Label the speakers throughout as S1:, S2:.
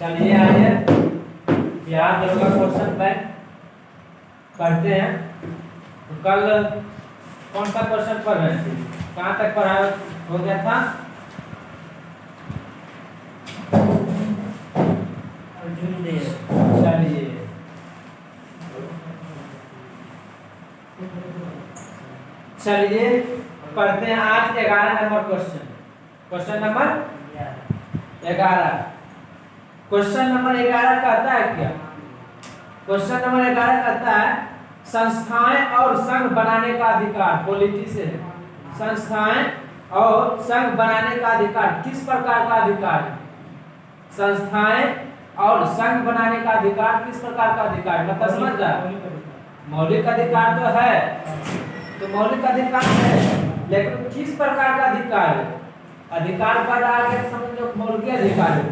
S1: चलिए आइए बिहार दरोगा क्वेश्चन बैंक पढ़ते हैं। तो कल कौन सा क्वेश्चन पढ़ रहे थे, कहाँ तक पढ़ा हो गया था? चलिए चलिए पढ़ते हैं आज 11 number question. Question number 11। Question number 11 कहता है क्या? क्वेश्चन नंबर 11 कहता है संस्थाएं और संघ बनाने का अधिकार। पॉलिटी से संस्थाएं और संघ बनाने का अधिकार किस प्रकार का अधिकार है? संस्थाएं और संघ बनाने का अधिकार किस प्रकार का अधिकार है? मतलब समझ रहा, मौलिक अधिकार तो है, तो मौलिक अधिकार है, लेकिन किस प्रकार का अधिकार है? अधिकार पद आगे समझ लो मौलिक अधिकार है,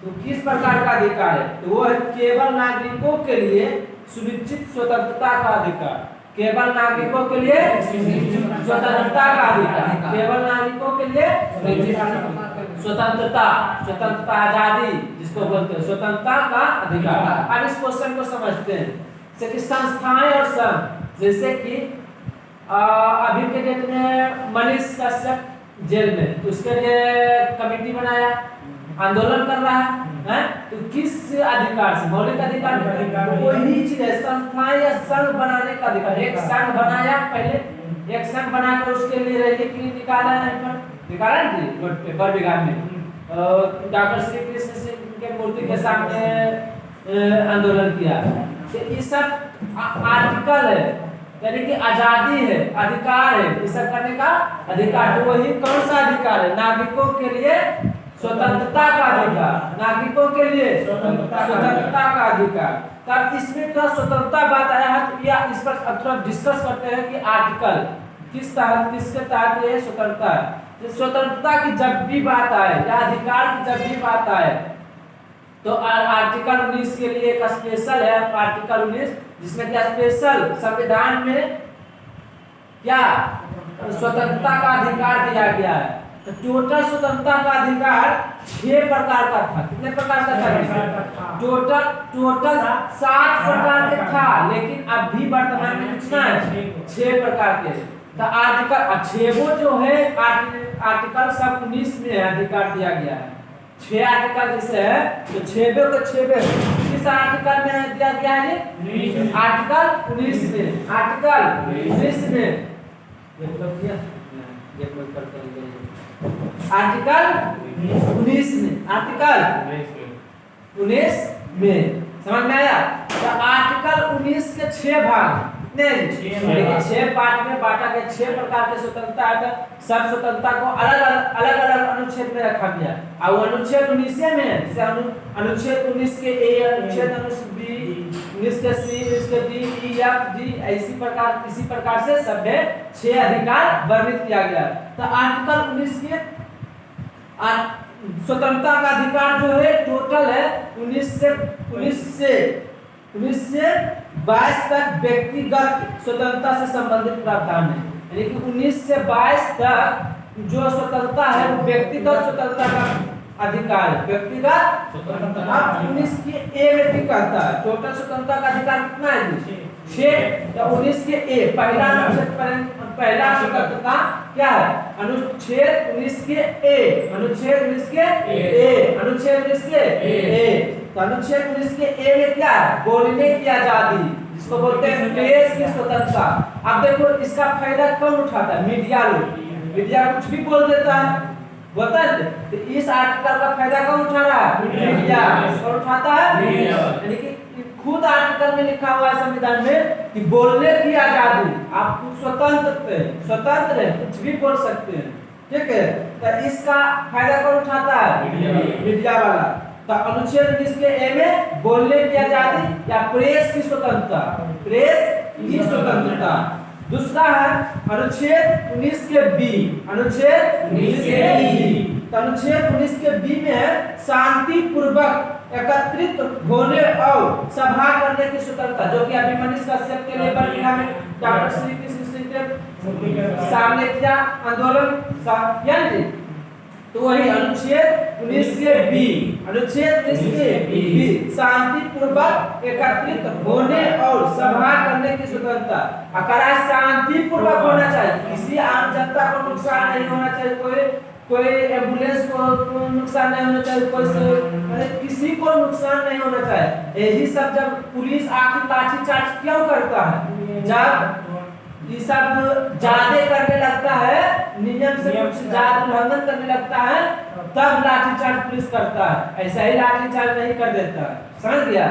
S1: तो किस प्रकार का अधिकार है? तो वो है केवल नागरिकों के लिए सुनिश्चित स्वतंत्रता का अधिकार। केवल नागरिकों के लिए स्वतंत्रता का अधिकार। केवल नागरिकों के लिए स्वतंत्रता, स्वतंत्रता आजादी जिसको बोलते हैं, स्वतंत्रता का अधिकार। अब इस क्वेश्चन को समझते हैं। जैसे कि संस्थाएं और संघ, जैसे कि अभी के डेट में मनीष कश्यप जेल में, तो उसके लिए कमेटी बनाया, आंदोलन कर रहा है, तो किस अधिकार से? मौलिक अधिकार में वही चीज है, संस्थाएं या संघ बनाने का अधिकार। एक संघ बनाया, पहले एक संघ बनाकर उसके लिए रैली के लिए निकाला पेपर बिगाड़ में डॉक्टर श्री कृष्ण सिंह के मूर्ति के सामने आंदोलन किया। तो ये सब आर्टिकल है, यानी कि आजादी है, अधिकार है, ये सब करने का अधिकार। तो वही कौन सा अधिकार है? नागरिकों के लिए स्वतंत्रता का अधिकार। नागरिकों के लिए स्वतंत्रता का अधिकार। तब इसमें थोड़ा स्वतंत्रता बात आया है, तो या इस पर थोड़ा डिस्कस करते हैं कि आर्टिकल किस तहत, किसके तहत ये स्वतंत्रता है। तो स्वतंत्रता की जब भी बात आए या अधिकार की जब भी बात आए, तो आर्टिकल 19 के लिए एक स्पेशल है, आर्टिकल 19, जिसमें क्या स्पेशल संविधान में क्या स्वतंत्रता का अधिकार दिया गया है। तो टोटल स्वतंत्रता का अधिकार 6 प्रकार का था। कितने प्रकार का था? टोटल 7 प्रकार के था, लेकिन अभी वर्तमान में कितना है? 6 प्रकार के। तो आर्टिकल 6 जो है आर्टिकल सब 19 में अधिकार दिया गया है। 6 आर्टिकल जैसे है, तो 6 को 6 किस आर्टिकल में दिया गया है? आर्टिकल 19 में। आर्टिकल 19 में आर्टिकल 19 में, आर्टिकल 19 में समझ में आया? तो आर्टिकल 19 के 6 भाग, कितने? 6 पार्ट में बांटा गया। 6 प्रकार के स्वतंत्रता है। सब स्वतंत्रता को अलग अलग अनुच्छेद में रखा गया। और अनुच्छेद 19 में, जैसे अनुच्छेद 19 के ए, अनुच्छेद 19 बी, 19 के सी, 19 के डी, ई, एफ, जी, इसी प्रकार से सब 6 अधिकार वर्णित किया गया। तो आर्टिकल 19 के स्वतंत्रता का अधिकार जो है टोटल है 19 से 22 तक व्यक्तिगत स्वतंत्रता से संबंधित प्रावधान है। यानी कि 19 से 22 तक जो स्वतंत्रता है वो व्यक्तिगत स्वतंत्रता का अधिकार है। व्यक्तिगत स्वतंत्रता 19 की ए में भी कहता है टोटल स्वतंत्रता का अधिकार कितना है? 6। या 19 के ए पहला स्वतंत्रता क्या है? अनुच्छेद 19 के ए, अनुच्छेद 19 के ए, अनुच्छेद 19 के ए। तो अनुच्छेद 19 के ए में क्या है? बोलने की आजादी, जिसको बोलते हैं प्रेस की स्वतंत्रता। अब देखो इसका फायदा कौन उठाता है? मीडिया लोग। मीडिया कुछ भी बोल देता है, बोलता है। तो इस आर्टिकल का फायदा कौन उठा रहा है? मीडिया। कौन उठाता है? यानी कि खुद आर्टिकल में लिखा हुआ है संविधान में कि बोलने की आजादी, आप स्वतंत्र है, कुछ भी बोल सकते हैं, ठीक है। तो इसका फायदा कौन उठाता है? मीडिया वाला। तो अनुच्छेद 19 के ए में बोलने की आजादी या प्रेस की स्वतंत्रता, प्रेस की स्वतंत्रता। दूसरा है अनुच्छेद 19 के बी, अनुच्छेद 19 के बी। तो अनुच्छेद 19 के बी में है शांति पूर्वक एकत्रित होने और सभा करने की स्वतंत्रता, जो कि अभी मनीष कश्यप के लेबर बिना में डॉक्टर श्री कृष्ण सिंह के सामने किया आंदोलन किया नहीं। तो वही अनुच्छेद 19 के बी, अनुच्छेद 19 के बी, शांति पूर्वक एकत्रित होने और सभा करने की स्वतंत्रता। अगर शांति पूर्वक होना चाहिए, किसी आम जनता को नुकसान नहीं होना चाहिए, कोई एम्बुलेंस को नुकसान नहीं होना चाहिए, कोई किसी को नुकसान नहीं होना चाहिए। यही सब जब पुलिस आखिर लाठीचार्ज क्यों करता है, जब ये सब ज्यादा करने लगता है, नियम से कुछ ज्यादा उल्लंघन करने लगता है, तब लाठीचार्ज पुलिस करता है। ऐसा ही लाठीचार्ज नहीं कर देता है। समझ गया?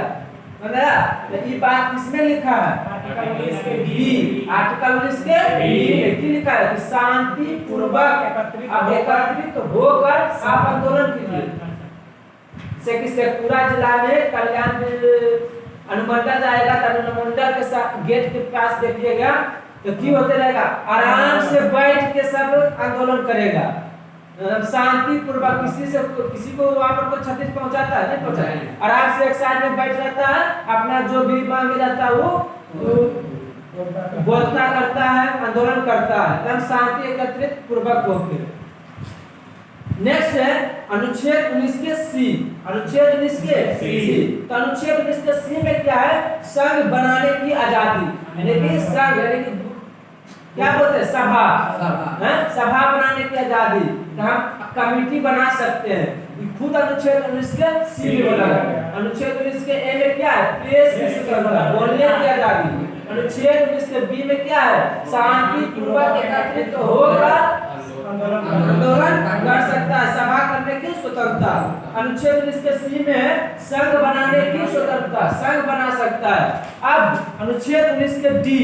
S1: ये बात किसमें लिखा है? आर्टिकल 19 के बी, आर्टिकल 19 के बी में क्या लिखा है? शांति पूर्वक एकत्रित होकर आप आंदोलन कीजिए। से पूरा जिला में कल्याण अनुमंडल जाएगा, अनुमंडल के साथ गेट के पास देखिएगा तो की होते रहेगा, आराम से बैठ के सब आंदोलन करेगा, शांति पूर्वक। किसी को वहां पर कोई क्षति पहुंचाता है? नहीं पहुंचाता। आराम से एक साइड में बैठ रहता है, अपना जो भी मांगे जाता है वो बोलता करता है, आंदोलन करता है, एकदम शांति एकत्रित पूर्वक होकर। नेक्स्ट है अनुच्छेद 19 के सी, अनुच्छेद 19 के सी। तो अनुच्छेद 19 के सी में क्या है? संघ बनाने की आजादी, यानी कि संघ, यानी कि क्या बोलते हैं, सभा, सभा बनाने की आजादी। हम कमेटी बना सकते हैं, खुद अनुच्छेद 19 के सी में बोला है। अनुच्छेद 19 के ए में क्या है? प्रेस की स्वतंत्रता, बोलने की आजादी। अनुच्छेद 19 के बी में क्या है? शांति पूर्वक एकत्रित होकर आंदोलन कर सकता है, सभा करने की स्वतंत्रता। अनुच्छेद 19 के सी में संघ बनाने की स्वतंत्रता, संघ बना सकता है। अब अनुच्छेद 19 के डी,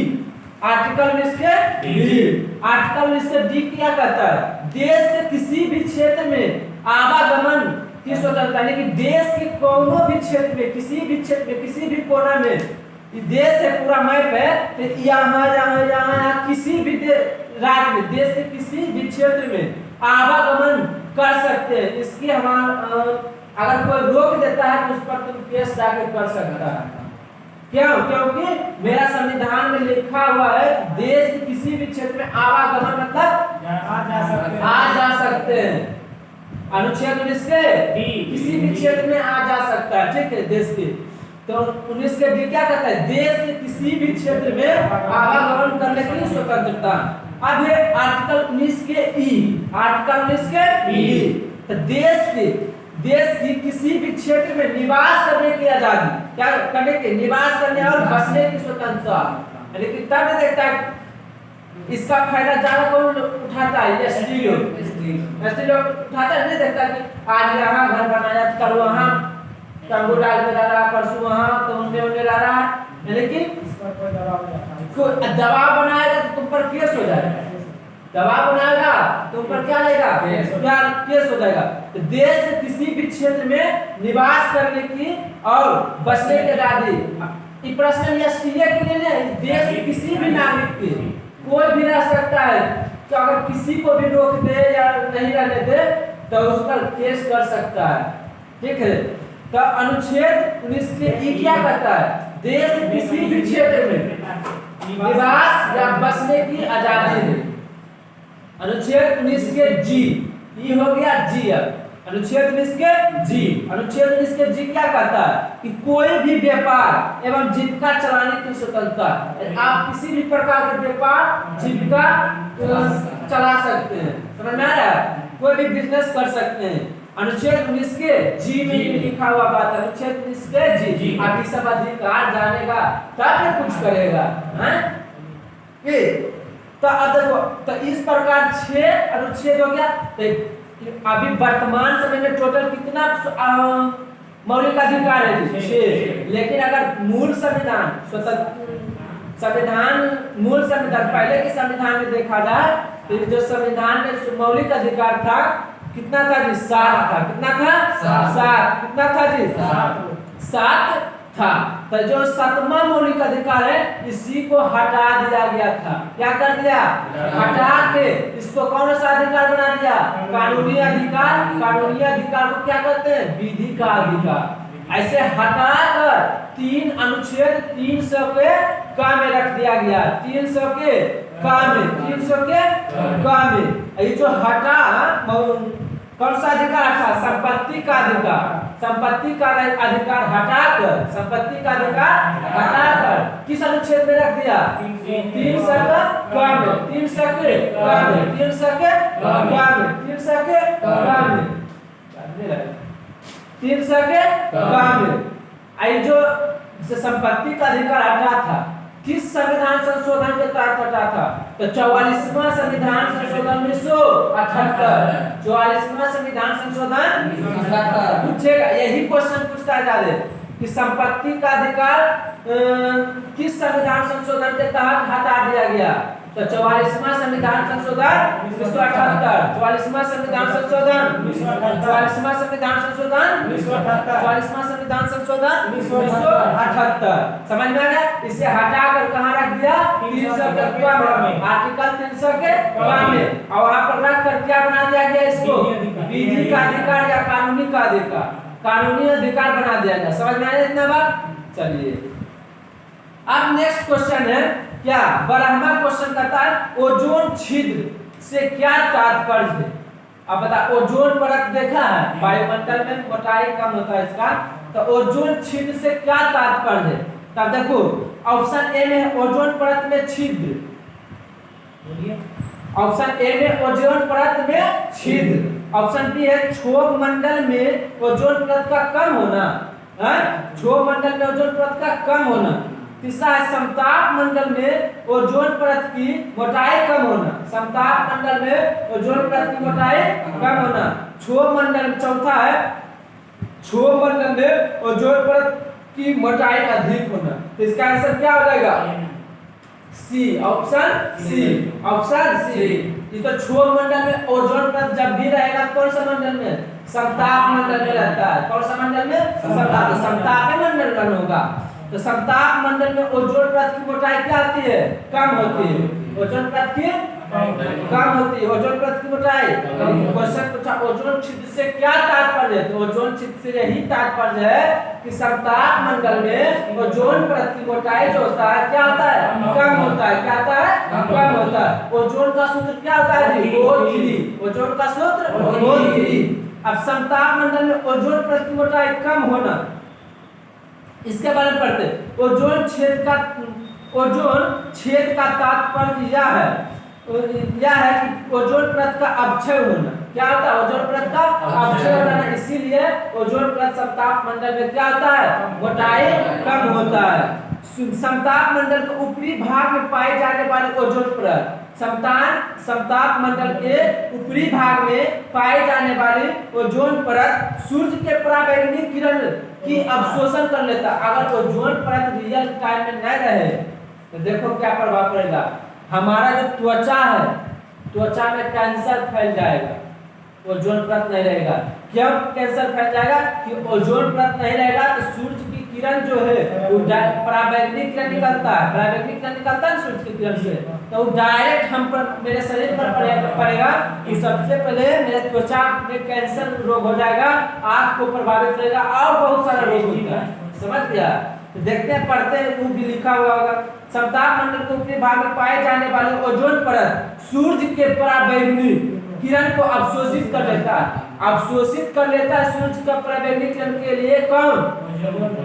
S1: आर्टिकल 19 के डी, आर्टिकल 19 के डी क्या कहता है? देश के किसी भी क्षेत्र में आवागमन की स्वतंत्रता, यानी कि देश के कोनो भी क्षेत्र में, किसी भी क्षेत्र में, किसी भी कोना में, ये देश है, पूरा मैप है, तो यहाँ यहाँ यहाँ किसी भी राज्य में, देश के किसी भी क्षेत्र में आवागमन कर सकते हैं। इसकी हमारा अगर कोई रोक देता है तो उस पर तुम केस दाखिल कर सकता है। क्यों? क्योंकि मेरा संविधान में लिखा हुआ है देश के किसी भी क्षेत्र में आवागमन मतलब आ जा सकते हैं। अनुच्छेद 19 के किसी भी क्षेत्र में आ जा सकता है, ठीक है, देश के। तो 19 के डी क्या कहता है? देश के किसी भी क्षेत्र में आवागमन करने की स्वतंत्रता। अब है आर्टिकल 19 के ई, आर्टिकल 19 के ई, तो देश की किसी भी क्षेत्र में निवास करने की आजादी, क्या करने की? निवास करने और बसने की स्वतंत्रता। लेकिन तब देखता है इसका फायदा ज्यादा कौन उठाता है? एसटी लोग उठाता है, नहीं देखता कि आज यहाँ घर बनाया, कल वहाँ तंबू डाल के रहा, परसों वहाँ तो उनने रहा। लेकिन दबाव बनाएगा तो तुम पर केस हो जाएगा, दबाव बनाएगा तुम पर क्या आएगा? केस हो जाएगा। तो देश के किसी भी क्षेत्र में निवास करने की और बसने की आजादी। ये प्रश्न एसटीए के लिए नहीं, देश के किसी भी नागरिक की कोई भी रह सकता है, तो अगर किसी को भी रोक दे या नहीं रहने दे तो उस पर केस कर सकता है, ठीक है। तो अनुच्छेद 19 के ई क्या कहता है? देश के किसी भी क्षेत्र में निवास या बसने की आजादी है। अनुच्छेद 19 के जी, ये हो गया जी। अब अनुच्छेद 19 के जी, अनुच्छेद 19 के जी क्या कहता है? कि कोई भी व्यापार एवं जीविका चलाने की स्वतंत्रता। आप किसी भी प्रकार के व्यापार जीविका चला सकते हैं, समझ में आ रहा है? कोई भी बिजनेस कर सकते हैं। अनुच्छेद 19 के जी में लिखा हुआ बात है। अनुच्छेद 19 के जी, आप सब अधिकार जानेगा तब कुछ करेगा, हैं? तो अब देखो, तो इस प्रकार 6 अनुच्छेद हो गया। तो अभी वर्तमान समय में टोटल कितना मौलिक अधिकार है? 6। लेकिन अगर मूल संविधान, मूल संविधान पहले के संविधान में देखा जाए तो जो संविधान में मौलिक अधिकार था कितना था जी? 7 था। कितना था? 7। कितना था जी? 7 था। तो जो 7वां मौलिक अधिकार है इसी को हटा दिया गया था। क्या कर दिया? हटा के इसको कौन सा अधिकार बना दिया? कानूनी अधिकार। कानूनी अधिकार को क्या कहते हैं? विधि का अधिकार। ऐसे हटाकर 3 अनुच्छेद 300 के का में रख दिया गया। 300 के का में, 300 के का में। ये जो हटा कौन सा अधिकार हटा? संपत्ति का अधिकार। संपत्ति का अधिकार हटाकर, संपत्ति का अधिकार हटाकर किस अनुच्छेद में रख दिया? 300 क में, 300 के क में, 300 के क में, 300 के क में, 300 के क में। आई जो संपत्ति का अधिकार हटा था किस संविधान संशोधन के तहत हटा था? तो 44वां संविधान संशोधन 1978। 44वां संविधान संशोधन पूछेगा, यही क्वेश्चन पूछता है ज्यादा कि संपत्ति का अधिकार किस संविधान संशोधन के तहत हटा दिया गया? तो 44वां संविधान संशोधन 1978। 44वां संविधान संशोधन 44वां संविधान संशोधन 44वां संविधान संशोधन 1978। समझ में आ गया? इसे हटाकर कहाँ रख दिया? 300 के क में, आर्टिकल 300 के क में, और वहां पर रख कर क्या बना दिया गया इसको? विधि का अधिकार या कानूनी का अधिकार, कानूनी अधिकार बना दिया गया। समझ में आया इतना बात? चलिए अब नेक्स्ट क्वेश्चन है क्या? 12वां क्वेश्चन कहता है ओजोन छिद्र से क्या तात्पर्य है? अब बता, ओजोन परत देखा है, वायुमंडल में मोटाई कम होता है इसका, तो ओजोन छिद्र से क्या तात्पर्य है? तब देखो ऑप्शन ए में ओजोन परत में छिद्र, ऑप्शन ए में ओजोन परत में छिद्र, ऑप्शन बी है क्षोभ मंडल में ओजोन परत का कम होना, क्षोभ मंडल में ओजोन परत का कम होना, तीसरा है समताप मंडल में ओजोन परत की मोटाई कम होना, समताप मंडल में ओजोन परत की मोटाई कम होना, क्षोभ मंडल, चौथा है क्षोभ मंडल में ओजोन परत की मोटाई अधिक होना। तो इसका आंसर क्या हो जाएगा? सी, ऑप्शन सी, ऑप्शन सी। ये तो क्षोभ मंडल में ओजोन परत जब भी रहेगा कौन सा मंडल में? समताप मंडल में रहता है। कौन सा मंडल में? समताप, समताप मंडल में होगा। तो समताप मंडल में ओजोन परत की मोटाई क्या होती है? कम होती है। ओजोन परत की कम होती है, ओजोन परत की मोटाई। क्वेश्चन पूछा ओजोन छिद्र से क्या तात्पर्य है? तो ओजोन छिद्र से यही तात्पर्य है कि समताप मंडल में ओजोन परत की मोटाई जो होता है क्या होता है? कम होता है। क्या होता है? कम होता है। ओजोन का सूत्र क्या होता है जी? O3। ओजोन का सूत्र O3। अब समताप मंडल में ओजोन परत की मोटाई कम होना, इसके बारे में पढ़ते हैं। ओजोन छेद का तात्पर्य यह है कि ओजोन परत का अपक्षय होना। क्या होता है? ओजोन परत का अपक्षय होना, इसीलिए ओजोन परत समताप मंडल में क्या होता है? मोटाई कम होता है। समताप मंडल के ऊपरी भाग में पाई जाने वाली ओजोन परत, समताप मंडल के ऊपरी भाग में पाई जाने वाली ओजोन परत सूर्य के पराबैंगनी किरण की अवशोषण कर लेता। अगर ओजोन परत रियल टाइम में न रहे तो देखो क्या प्रभाव पड़ेगा। हमारा जो त्वचा है, त्वचा में कैंसर फैल जाएगा, ओजोन परत नहीं रहेगा। क्यों कैंसर फैल जाएगा? कि ओजोन परत नहीं रहेगा तो सूर्य की किरण जो है वो पराबैंगनी किरण निकलता है, पराबैंगनी किरण निकलता है सूर्य की किरण से, तो डायरेक्ट हम पर, मेरे शरीर पर पड़ेगा कि सबसे पहले मेरे त्वचा में कैंसर रोग हो जाएगा, आंख को प्रभावित करेगा और बहुत सारा रोग होता है। समझ गया? तो देखते हैं, पढ़ते हैं, वो भी लिखा हुआ होगा। समताप मंडल के ऊपरी भाग में पाए जाने वाले ओजोन परत सूर्य के पराबैंगनी किरण को अवशोषित कर लेता है, अवशोषित कर लेता है सूर्य का पराबैंगनी किरण के लिए कौन?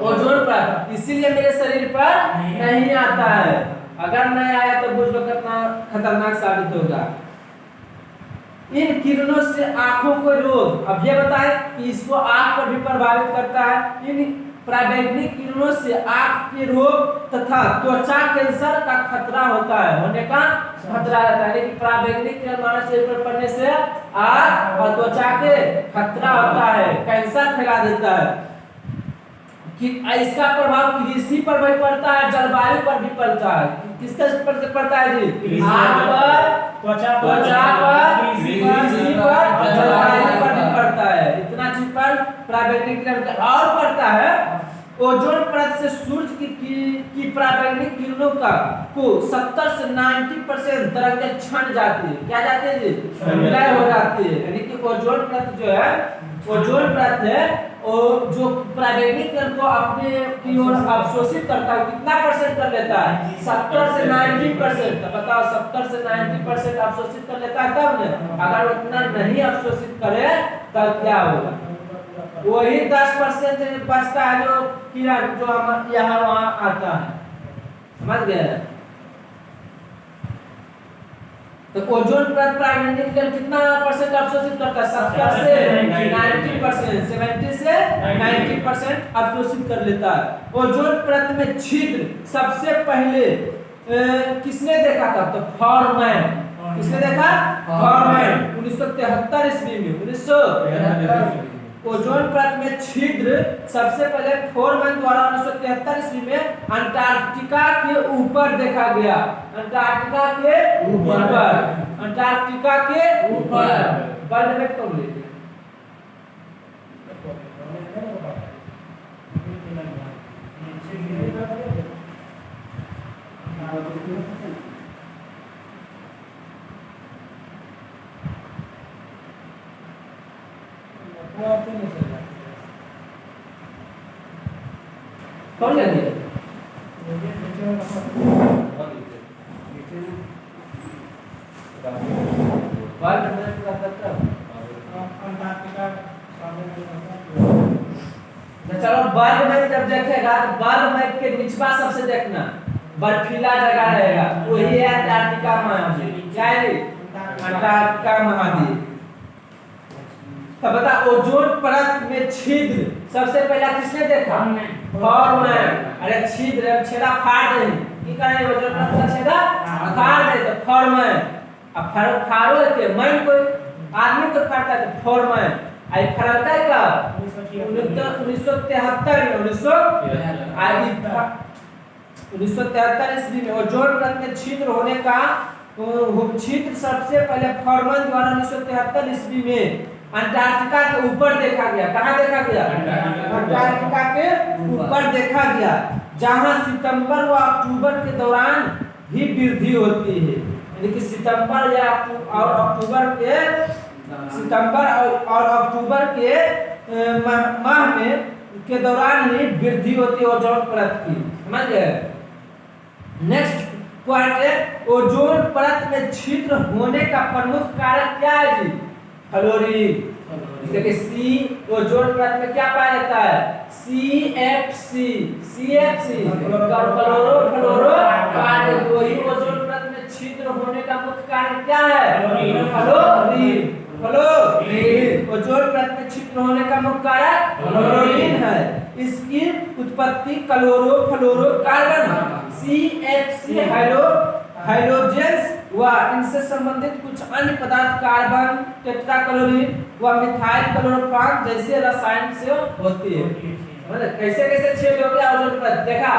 S1: ओजोन परत। इसीलिए मेरे शरीर पर नहीं आता है। अगर नहीं आया तो बुझ लो कितना खतरनाक साबित होगा। इन किरणों से आंखों को रोग, अब ये बताएं कि इसको आंख पर भी प्रभावित करता है। इन पराबैंगनी किरणों से आंख के रोग तथा त्वचा कैंसर का खतरा होता है, होने का खतरा रहता है। लेकिन पराबैंगनी किरण मानव शरीर पर पड़ने से आंख और त्वचा के खतरा होता है, कैंसर फैला देता है। कि इसका प्रभाव कृषि पर भी पड़ता है, जलवायु पर भी पड़ता है। किसका पर पड़ता है जी? आंख पर, त्वचा पर, कृषि पर, जलवायु पर भी पड़ता है। इतना चीज पर पराबैंगनी किरण और पड़ता है। ओजोन परत से सूर्य की पराबैंगनी किरणों को 70 से 90% तरंगें छन जाती है। क्या जाती है जी? विलय हो जाती है। यानी कि ओजोन परत जो है, ओजोन परत है, और जो प्राइवेट कण को अपने की ओर अवशोषित करता है कितना परसेंट कर लेता है 70 से 90%। तो बताओ 70 से 90% अवशोषित कर लेता है तब न, अगर उतना नहीं अवशोषित करे तब क्या होगा, वही 10% बचता है जो किरण जो हम यहाँ वहाँ आता है, समझ गए। तो ओजोन परत प्राइवेट कण कितना परसेंट अवशोषित करता है 70 से 90%, 70 से 90% अवशोषित कर लेता है। ओजोन परत में छिद्र सबसे पहले किसने देखा था, तो फॉरमैन, किसने देखा, फॉरमैन 1973 ईस्वी में, 1973 ओजोन परत में छिद्र सबसे पहले फोरमैन द्वारा 1973 ईस्वी में अंटार्कटिका के ऊपर देखा गया, अंटार्कटिका के ऊपर, अंटार्कटिका के ऊपर। वर्ल्ड मैप कौन लेते हैं, कौन लेंगे, चलो वर्ल्ड मैप जब देखेगा तो वर्ल्ड मैप के निचवा सबसे देखना बर्फीला जगह रहेगा, वही है अंटार्कटिका महाद्वीप, क्या है अंटार्कटिका महाद्वीप। तो बता ओजोन परत में छिद्र सबसे पहला किसने देखा, फॉरमैन। अरे छिद्र अब छेदा फाड़ दे की करे, ओजोन परत का छेदा फाड़ दे तो फॉरमैन। अब फाड़ो के मैन कोई आदमी को फाड़ता है तो फॉरमैन, आई फाड़ता है का 1973 में, 1973 ईस्वी में ओजोन परत में छिद्र होने का छिद्र सबसे पहले फॉरमैन द्वारा 1973 ईस्वी में अंटार्कटिका के ऊपर देखा गया। कहाँ देखा गया, अंटार्कटिका के ऊपर देखा गया, जहां सितंबर व अक्टूबर के दौरान ही वृद्धि होती है, यानी कि सितंबर या अक्टूबर के, सितंबर और अक्टूबर के माह में के दौरान ही वृद्धि होती है ओजोन परत की, समझ गए। नेक्स्ट पॉइंट है ओजोन परत में छिद्र होने का प्रमुख कारक क्या है जी, फ्लोरीन। देखिए सी ओजोन परत में क्या पाया जाता है, CFC, CFC क्लोरोफ्लोरोकार्बन। वही ओजोन परत में छिद्र होने का मुख्य कारण क्या है, फ्लोरीन, फ्लोरीन। ओजोन परत में छिद्र होने का मुख्य कारण फ्लोरीन है। इसकी उत्पत्ति क्लोरोफ्लोरोकार्बन CFC हाइड्रोजन्स व इनसे संबंधित कुछ अन्य पदार्थ कार्बन, टेट्राक्लोरीन व मिथाइल क्लोरोफॉर्म जैसे रसायन से होती है। मतलब कैसे कैसे छिद्र हो गया ओजोन परत, देखा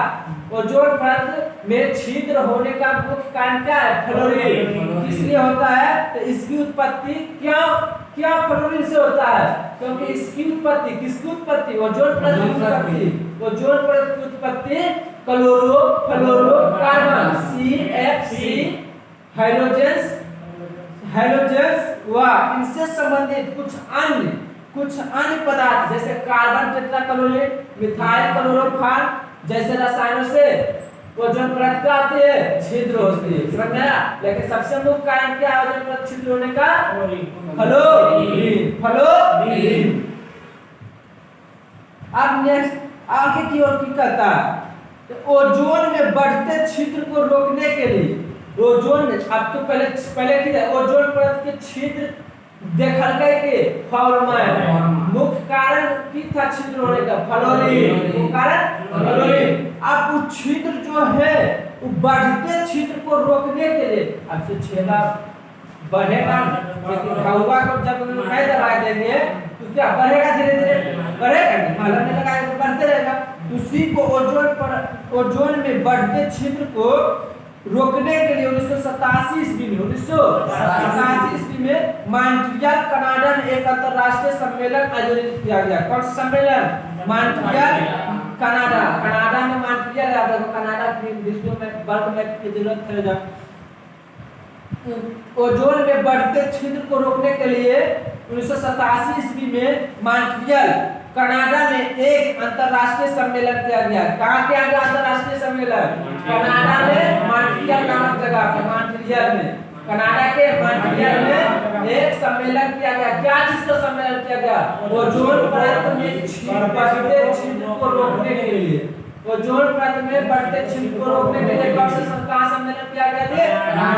S1: ओजोन परत में छिद्र होने का मुख्य कारण क्या है, फ्लोरीन। इसलिए होता है तो इसकी उत्पत्ति क्या फ्लोरीन से होता है, क्योंकि इसकी उत्पत्ति, किसकी उत्पत्ति, ओजोन परत की उत्पत्ति, ओजोन परत की उत्पत्ति क्लोरोफ्लोरोकार्बन CFC हाइड्रोजन्स व इनसे संबंधित कुछ अन्य पदार्थ जैसे कार्बन, टेट्राक्लोरीन, मिथाइल क्लोरोफॉर्म जैसे रसायनों से ओजोन परत क्या होती है, छिद्र होती है, समझ में आया। लेकिन सबसे मुख्य कारण क्या है ओजोन परत छिद्र होने का, फ्लोरीन, फ्लोरीन। अब नेक्स्ट आगे की ओर की कहता है तो ओजोन में बढ़ते छिद्र को रोकने के लिए ओजोन, अब तो पहले की ओजोन परत के छिद्र देखल गए के फॉरमैन, मुख्य कारण की था छिद्र होने का, फ्लोरीन, मुख्य कारण फ्लोरीन। अब वो छिद्र जो है वो बढ़ते छिद्र को रोकने के लिए, अब से छेदा बढ़ेगा, लेकिन हवा को जब नहीं दबा देंगे तो क्या बढ़ेगा, धीरे धीरे बढ़ेगा, मालूम नहीं लगा तो बढ़ते रहेगा। उसी को ओजोन में बढ़ते छिद्र को रोकने के लिए 1987 ईस्वी में, 1987 ईस्वी में मॉन्ट्रियल कनाडा में एक अंतरराष्ट्रीय सम्मेलन आयोजित किया गया। कौन सा सम्मेलन, मॉन्ट्रियल कनाडा, कनाडा में मॉन्ट्रियल है, देखो कनाडा की विश्व में वर्ल्ड मैप की जरूरत है। जब ओजोन में बढ़ते छिद्र को रोकने के लिए 1987 ईस्वी में मॉन्ट्रियल कनाडा में एक अंतरराष्ट्रीय सम्मेलन किया गया। कहाँ किया गया अंतरराष्ट्रीय सम्मेलन? कनाडा में मॉन्ट्रियल नामक जगह पर, मॉन्ट्रियल में, कनाडा के मॉन्ट्रियल में एक सम्मेलन किया गया। क्या चीज का सम्मेलन किया गया? ओजोन परत में बढ़ते छिद्र को रोकने के लिए, ओजोन परत में बढ़ते छिद्र को रोकने के लिए कहाँ सम्मेलन किया गया थे?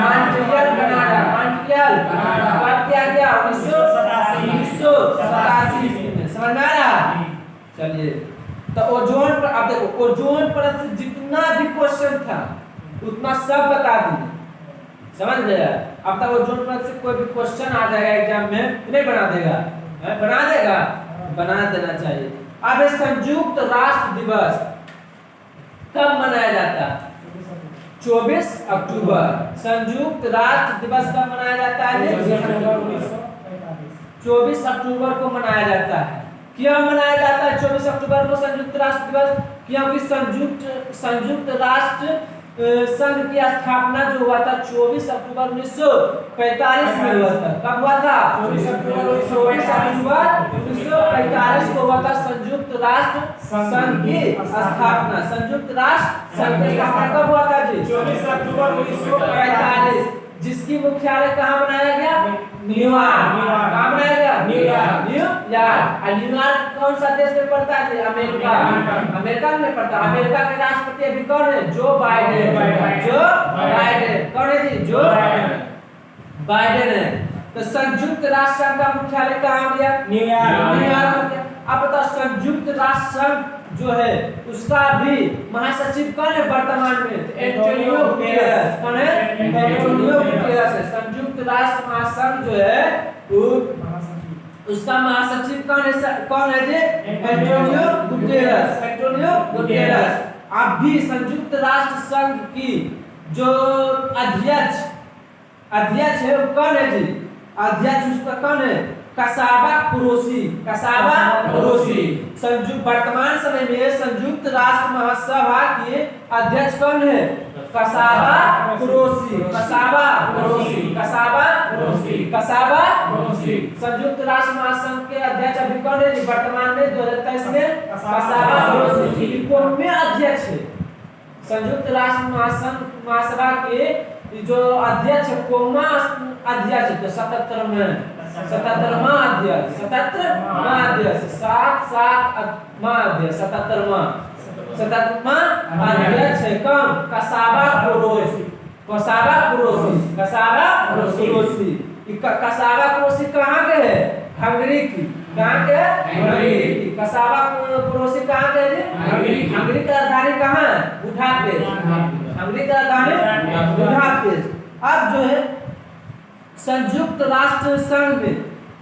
S1: Montreal, Canada, Montreal. कब किया गया? 1987 में। समझ में आ रहा? चलिए, तो ओजोन पर अब देखो, ओजोन परत से जितना भी क्वेश्चन था उतना सब बता दिए। समझ गए? अब तक ओजोन परत से कोई भी क्वेश्चन आ जाएगा एग्जाम में, नहीं बना देगा? बना देगा, बना देना चाहिए। अब संयुक्त राष्ट्र दिवस कब मनाया जाता है? 24 अक्टूबर। संयुक्त राष्ट्र दिवस कब मनाया जाता है? 24 अक्टूबर को मनाया जाता है। क्यों मनाया जाता है 24 अक्टूबर को संयुक्त राष्ट्र दिवस? क्योंकि संयुक्त राष्ट्र संघ की स्थापना जो हुआ था 24 अक्टूबर 1945 में हुआ था। कब हुआ था? 24 अक्टूबर 1945 को हुआ था संयुक्त राष्ट्र संघ की स्थापना। संयुक्त राष्ट्र संघ की स्थापना कब हुआ था जी? 24 अक्टूबर 1945। जिसकी मुख्यालय कहाँ बनाया गया? न्यूयॉर्क। कहाँ बनाया गया? न्यूयॉर्क। न्यूयॉर्क कौन सा देश में पड़ता है? अमेरिका। अमेरिका में पड़ता है। अमेरिका के राष्ट्रपति अभी कौन है? Joe Biden. जो बाइडेन कौन है जी? जो बाइडेन है। तो संयुक्त राष्ट्र संघ का मुख्यालय कहाँ गया? न्यूयॉर्क। अब बताओ, संयुक्त राष्ट्र संघ जो है उसका भी महासचिव कौन है वर्तमान में? Antonio Guterres. कौन है? एंटोनियो गुटेरेस है। संयुक्त राष्ट्र महासंघ जो है उसका महासचिव कौन है? कौन है जी? Antonio Guterres. Antonio Guterres. अब भी संयुक्त राष्ट्र संघ की जो अध्यक्ष है वो कौन है जी? अध्यक्ष उसका कौन है? कसाबा कुरोशी। कसाबा कुरोशी। वर्तमान समय में संयुक्त राष्ट्र महासभा के अध्यक्ष कौन है? कसाबा कुरोशी। कसाबा कुरोशी। कसाबा कुरोशी। कसाबा कुरोशी। संयुक्त राष्ट्र महासंघ के अध्यक्ष अभी कौन है वर्तमान में 2023 में? कसाबा कुरोशी। कौन में अध्यक्ष है संयुक्त राष्ट्र महासभा के जो अध्यक्ष है? कोमा अध्यक्ष है। 77वां अध्यक्ष। 77वां अध्यक्ष। 77वां अध्यक्ष है कौन? कसाबा कुरोशी। कसाबा कुरोशी। कसाबा कुरोशी। कसाबा कुरोशी कहाँ के है? हंगरी की। कहाँ के? हंगरी की। कसाबा कुरोशी कहाँ के है? हंगरी। हंगरी का राजधानी कहाँ है? बुडापेस्ट। हंगरी का राजधानी बुडापेस्ट। अब जो है संयुक्त राष्ट्र संघ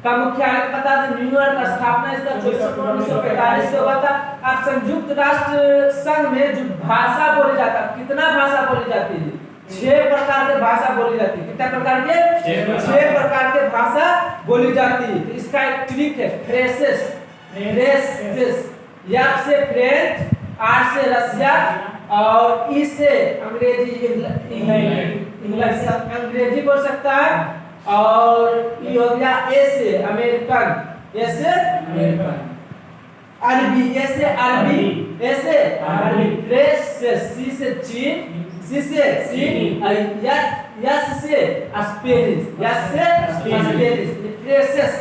S1: का मुख्यालय पता है न्यूयॉर्क का स्थापना इसका 24 अक्टूबर 1945 से हुआ था। अब संयुक्त राष्ट्र संघ में जो भाषा बोली जाता है, कितना भाषा बोली जाती है? 6 प्रकार के भाषा बोली जाती है। कितने प्रकार के? 6 प्रकार के भाषा बोली जाती है। तो इसका एक ट्रिक है, फ्रेसेस। एफ से फ्रेंच, आर से रसिया और ई से अंग्रेजी। अंग्रेजी बोल सकता है। और ये हो गया ए से अमेरिकन। ए से अमेरिकन। अरबी। ए से अरबी। ए से अरबी। फ्रेंच से सी से चीन। सी से चीन। यस से स्पेनिश। यस से स्पेनिश। फ्रेंसेस।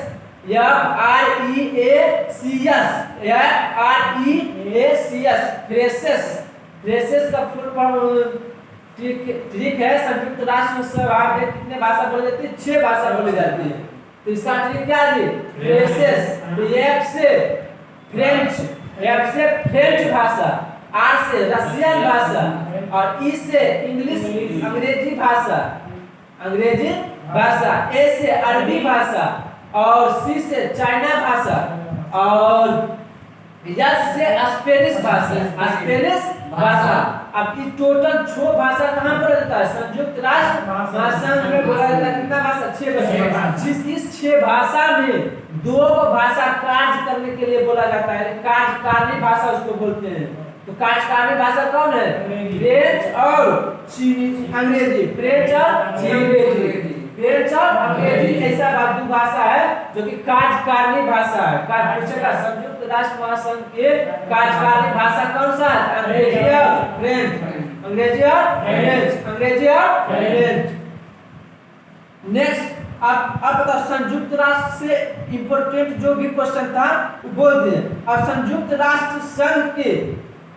S1: फ्रेसेस। फ्रेसेस का फुल फॉर्म ट्रिक है। संयुक्त राष्ट्र सभा में कितने भाषा बोली जाती है? 6 भाषा बोली जाती है। तो इसका ट्रिक क्या है? फ्रेसेस। एफ से फ्रेंच। एफ से फ्रेंच भाषा। आर से रशियन भाषा और ई से इंग्लिश अंग्रेजी भाषा। अंग्रेजी भाषा। ए से अरबी भाषा और सी से चाइना भाषा और यस से स्पेनिश भाषा। स्पेनिश भाषा। अब इस टोटल 6 भाषा कहाँ बोला जाता है? संयुक्त राष्ट्र महासंघ में बोला जाता है। कितना भाषा? 6 भाषा। इस 6 भाषा में 2 भाषा कार्य करने के लिए बोला जाता है। कार्यकारिणी भाषा उसको बोलते हैं। तो कार्यकारिणी भाषा कौन है? फ्रेंच और चीनी। अंग्रेजी। फ्रेंच और अंग्रेजी। फ्रेंच और अंग्रेजी ऐसा 2 भाषा है जो कि कार्यकारिणी भाषा है। पूछेगा संयुक्त संयुक्त राष्ट्र महासंघ के कार्यकारिणी भाषा कौन सा है? अंग्रेजी और फ्रेंच। अंग्रेजी और फ्रेंच, अंग्रेजी और फ्रेंच। नेक्स्ट, अब बताओ संयुक्त राष्ट्र से इंपोर्टेंट जो भी क्वेश्चन था वो बोल दिए। अब संयुक्त राष्ट्र संघ के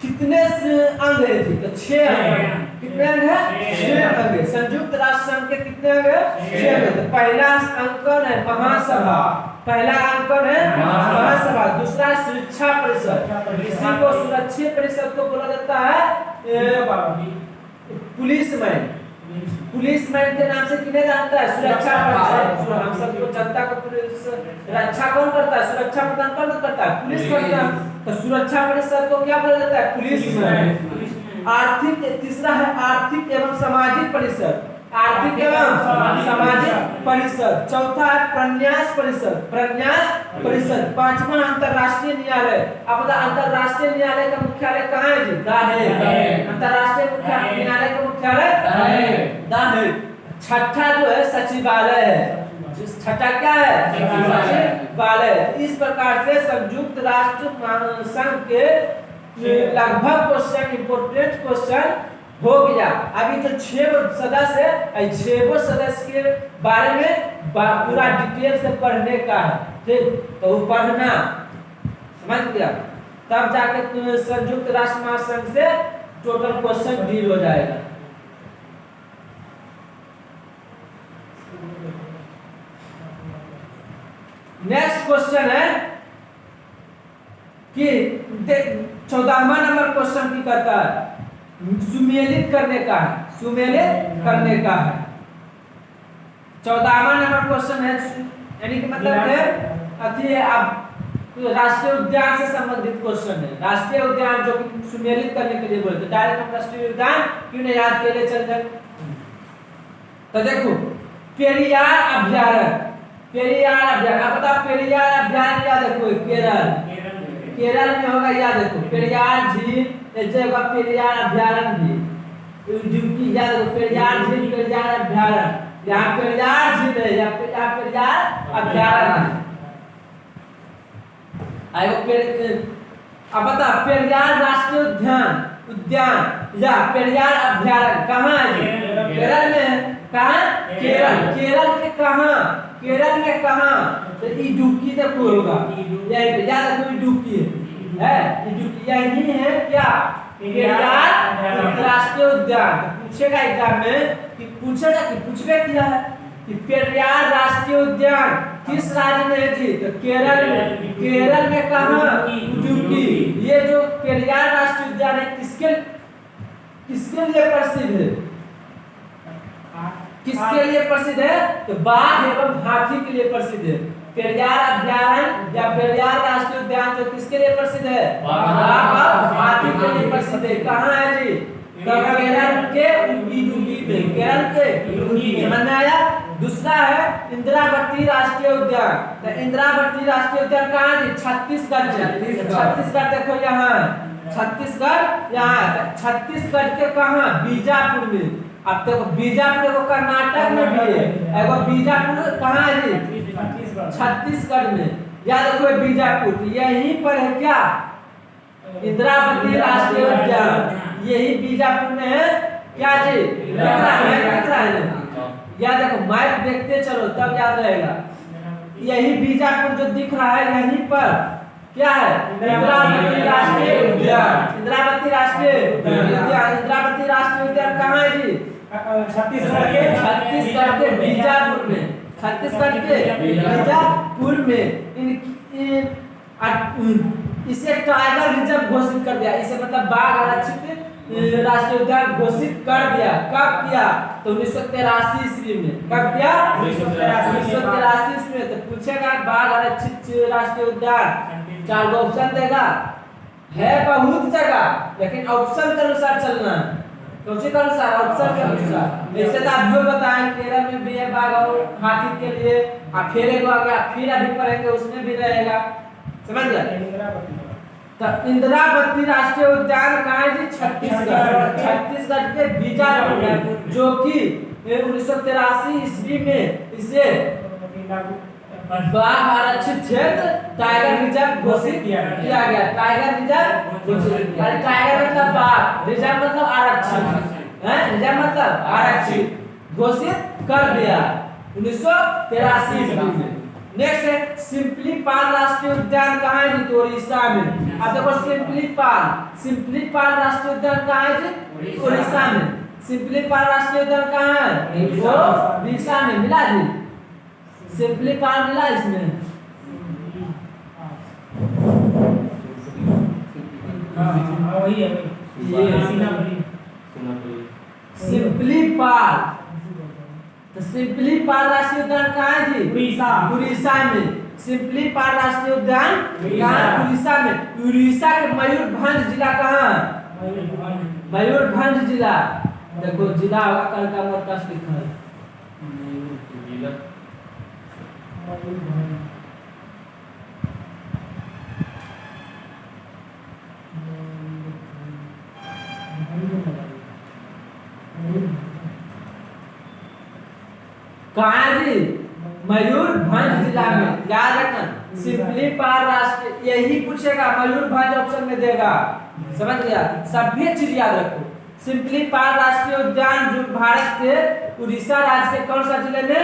S1: कितने अंग है जी? तो 6 अंग। कितने अंग है? 6 अंग है। संयुक्त राष्ट्र संघ के कितने अंग है? 6 अंग। तो पहला अंग कौन है? महासभा। पहला अंग कौन है? महासभा। दूसरा सुरक्षा परिषद, इसी को सुरक्षा परिषद को बोला जाता है पुलिसमैन। पुलिसमैन के नाम से किन्हें जानता है? सुरक्षा परिषद। हम सबको जनता को पुलिस रक्षा कौन करता है? सुरक्षा प्रदान कौन करता है? पुलिस करता है। तो सुरक्षा परिषद को क्या बोला जाता है? पुलिसमैन। आर्थिक, तीसरा है आर्थिक एवं सामाजिक परिषद। आर्थिक एवं सामाजिक परिषद। चौथा है प्रन्यास परिषद। प्रन्यास परिषद। पांचवा अंतरराष्ट्रीय न्यायालय। अब बता अंतरराष्ट्रीय न्यायालय का मुख्यालय कहाँ है जी? The Hague. अंतरराष्ट्रीय न्यायालय का मुख्यालय द हेग। छठा जो है सचिवालय है। छठा क्या है? सचिवालय। इस प्रकार से संयुक्त राष्ट्र संघ के लगभग क्वेश्चन, इंपोर्टेंट क्वेश्चन हो गया। अभी तो 6 सदस्य है, 6 सदस्य के बारे में पूरा डिटेल से पढ़ने का है। ठीक, तो वो पढ़ना, समझ गया? तब जाके संयुक्त राष्ट्र महासंघ से टोटल क्वेश्चन डील हो जाएगा। नेक्स्ट क्वेश्चन है कि 14वां नंबर क्वेश्चन की करता है सुमेलित करने का है। सुमेलित करने का है 14वां नंबर क्वेश्चन है। यानी कि मतलब है अति अब राष्ट्रीय उद्यान से संबंधित क्वेश्चन है। राष्ट्रीय उद्यान जो कि सुमेलित करने के लिए बोलते हैं। डायरेक्ट हम राष्ट्रीय उद्यान क्यों नहीं याद के लिए चल जाए? तो देखो पेरियार अभ्यारण्य। पेरियार अभ्यारण्य, अब बताओ पेरियार अभ्यारण्य याद रखो केरल। केरल में होगा, याद रखो पेरियार झील, एक जगह पेरियार अभ्यारण्य भी ड्यूटी याद रखो। पेरियार झील, पेरियार अभ्यारण्य। यहाँ पेरियार झील है, यहाँ पेरियार अभ्यारण्य है। अब बता पेरियार राष्ट्रीय उद्यान या पेरियार अभ्यारण्य कहाँ है? केरल में। कहाँ? केरल। केरल के कहाँ? केरल में कहाँ? तो इडुक्की देखो होगा, यही याद रखो इडुक्की है। इडुक्की यही है क्या? पेरियार राष्ट्रीय उद्यान। तो पूछेगा एग्जाम में कि पूछेगा कि पूछबे किया है कि पेरियार राष्ट्रीय उद्यान किस राज्य में है जी? तो केरल में। केरल में कहाँ? इडुक्की। ये जो पेरियार राष्ट्रीय उद्यान है किसके लिए प्रसिद्ध है? किसके लिए प्रसिद्ध है? तो बाघ एवं हाथी के लिए प्रसिद्ध है। पेरियार अभ्यारण्य या पेरियार राष्ट्रीय उद्यान जो किसके लिए प्रसिद्ध है? बाघ और हाथी के लिए प्रसिद्ध है। कहाँ है जी? केरल के इडुक्की में। केरल के इडुक्की में। समझ में आया? दूसरा है इंद्रावती राष्ट्रीय उद्यान। तो इंद्रावती राष्ट्रीय उद्यान कहाँ है? छत्तीसगढ़ में। छत्तीसगढ़ देखो यहाँ, छत्तीसगढ़ यहाँ। छत्तीसगढ़ के कहाँ? बीजापुर में। अब देखो बीजापुर को कर्नाटक में भी है, एगो बीजापुर कहाँ है जी? छत्तीसगढ़ में। याद रखो बीजापुर यहीं पर है क्या? इंद्रावती राष्ट्रीय उद्यान यही बीजापुर में है क्या जी? याद देखो मैप देखते चलो तब याद रहेगा। यही बीजापुर जो दिख रहा है यहीं पर क्या है? इंद्रावती राष्ट्रीय उद्यान। इंद्रावती राष्ट्रीय उद्यान। इंद्रावती राष्ट्रीय उद्यान कहाँ है जी? छत्तीसगढ़ के बीजापुर में। छत्तीसगढ़ के बीजापुर में। इसे टाइगर रिजर्व घोषित कर दिया। इसे मतलब बाघ आरक्षित राष्ट्रीय उद्यान घोषित कर दिया। कब किया? तो 1983 ईस्वी में। कब किया? 1983 ईस्वी में। तो पूछेगा बाघ आरक्षित राष्ट्रीय उद्यान 4 ऑप्शन देगा, है बहुत जगह लेकिन ऑप्शन के अनुसार चलना है। कौन के अनुसार? ऑप्शन के अनुसार। जैसे तो आप जो बताएं केरल में भी है बाघ और हाथी के लिए, आप फिर एक आ गया, फिर अभी पढ़ेंगे उसमें भी रहेगा। समझ गए? तो इंद्रावती राष्ट्रीय उद्यान कहाँ है जी? छत्तीसगढ़। छत्तीसगढ़ के बीजापुर में, जो कि 1983 ईस्वी में इसे बाघ आरक्षित क्षेत्र टाइगर रिजर्व घोषित किया गया। टाइगर रिजर्व घोषित, अरे टाइगर मतलब बाघ, रिजर्व मतलब आरक्षित है, रिजर्व मतलब आरक्षित घोषित कर दिया 1983 में। नेक्स्ट है सिंपली पाल राष्ट्रीय उद्यान कहाँ है जी? उड़ीसा में। अब देखो सिंपली पाल राष्ट्रीय उद्यान कहाँ है जी? उड़ीसा में। सिंपली पाल राष्ट्रीय उद्यान कहाँ है? उड़ीसा में। मिला जी? सिंपली पाल मिला इसमें?
S2: वही है
S1: सिंपली पाल, तो सिंपली पाल राष्ट्रीय उद्यान कहाँ है जी? उड़ीसा में। सिंपली पाल राष्ट्रीय उद्यान कहाँ? उड़ीसा में। उड़ीसा के मयूरभंज जिला कहाँ? मयूरभंज जिला। देखो जिला होगा कल का मरकज लिखा है। कहाँ जी? मयूरभंज जिला में। याद रखना सिंपली पाल राष्ट्रीय, यही पूछेगा मयूरभंज ऑप्शन में देगा, समझ गया? सभी चीज याद रखो। सिंपली पाल राष्ट्रीय उद्यान जो भारत के उड़ीसा राज्य के कौन सा जिले में?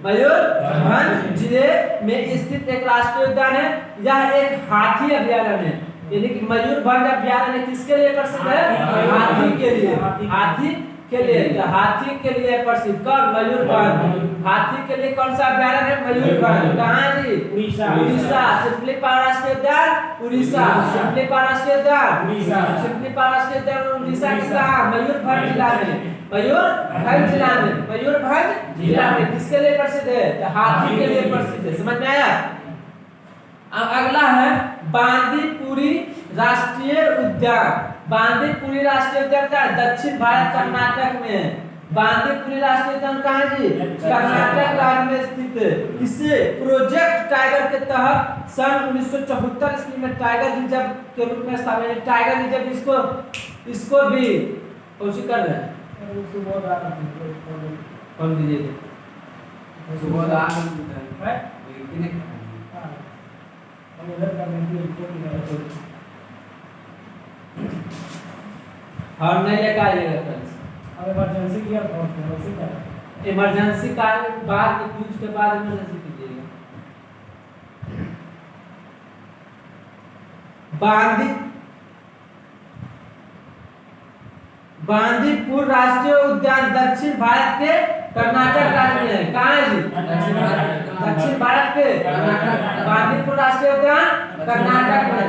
S1: मयूरभंज जिले में स्थित एक राष्ट्रीय उद्यान है। यह एक हाथी अभयारण्य है, यानी कि मयूरभंज अभयारण्य किसके लिए प्रसिद्ध है? हाथी के लिए। हाथी के लिए, तो हाथी के लिए प्रसिद्ध कौन? मयूरभंज। हाथी के लिए कौन सा अभयारण्य है? मयूरभंज। कहाँ जी? उड़ीसा। सिंपली पाल राष्ट्रीय उद्यान उड़ीसा। सिंपली पाल राष्ट्रीय उद्यान सिंपली पाल राष्ट्रीय उद्यान उड़ीसा की कहाँ? मयूरभंज जिला में। मयूरभंज जिला में। मयूरभंज जिला में किसके लिए प्रसिद्ध है? तो हाथी के लिए प्रसिद्ध है। समझ में आया? अब अगला है बांदीपुरी राष्ट्रीय उद्यान। बांदीपुरी राष्ट्रीय उद्यान का दक्षिण भारत कर्नाटक में है। बांदीपुरी राष्ट्रीय उद्यान कहाँ जी? कर्नाटक राज्य में स्थित है। इसे प्रोजेक्ट टाइगर के तहत सन 1974 ईस्वी में टाइगर रिजर्व के रूप में स्थापित। टाइगर रिजर्व इसको भी कोशिश कर रहे हैं। कौन दीजिए? और नहीं लेकर आइएगा कल।
S2: इमरजेंसी किया
S1: इमरजेंसी का बाद कुछ के बाद इमरजेंसी कीजिएगा। बांदीपुर राष्ट्रीय उद्यान दक्षिण भारत के कर्नाटक राज्य में है। कहाँ है जी? दक्षिण भारत के बांदीपुर राष्ट्रीय उद्यान कर्नाटक में।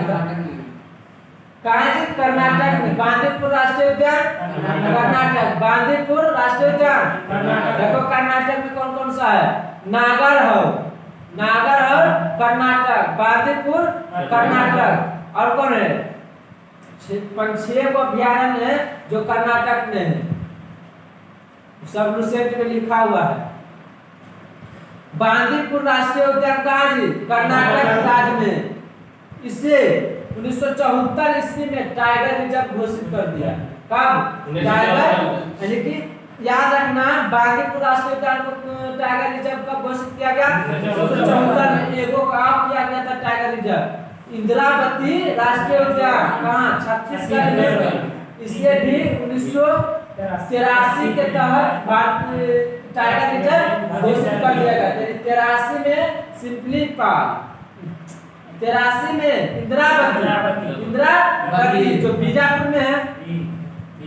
S1: कहाँ है जी? कर्नाटक में। बांदीपुर राष्ट्रीय उद्यान कर्नाटक। बांदीपुर राष्ट्रीय उद्यान देखो कर्नाटक में कौन कौन सा है? नागरहोल कर्नाटक, बांदीपुर कर्नाटक, और कौन है? 6 को अभयारण्य है जो कर्नाटक में है, सब लुसेंट में लिखा हुआ है। बांदीपुर राष्ट्रीय उद्यान कहाँ जी? कर्नाटक राज्य में। इसे 1974 ईस्वी में टाइगर रिजर्व घोषित कर दिया। कब? टाइगर, यानी कि याद रखना बांदीपुर राष्ट्रीय उद्यान को टाइगर रिजर्व कब घोषित किया गया? 1974 में। एगो का किया गया था टाइगर रिजर्व इंद्रावती राष्ट्रीय उद्यान, कहाँ? छत्तीसगढ़ में। इसे भी 1983 के तहत भारत टाइगर रिजर्व घोषित कर दिया गया। 83 में सिंपली पाल, 83 में इंद्रावती जो बीजापुर में है।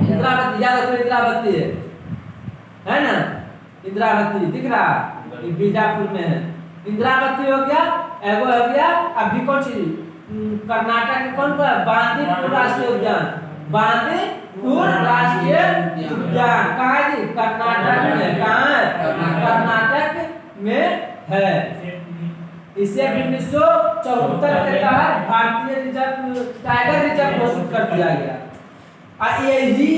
S1: इंद्रावती याद रखो, इंद्रावती है ना? इंद्रावती दिख रहा है, बीजापुर में है। इंद्रावती हो गया, एगो हो गया। अभी कौन सी कर्नाटक में कौन सा? बांदीपुर राष्ट्रीय उद्यान। बांदीपुर राष्ट्रीय उद्यान कहाँ जी? कर्नाटक में। कहाँ है? कर्नाटक में है। इसे 1974 के तहत भारतीय रिजर्व टाइगर रिजर्व घोषित कर दिया गया। यही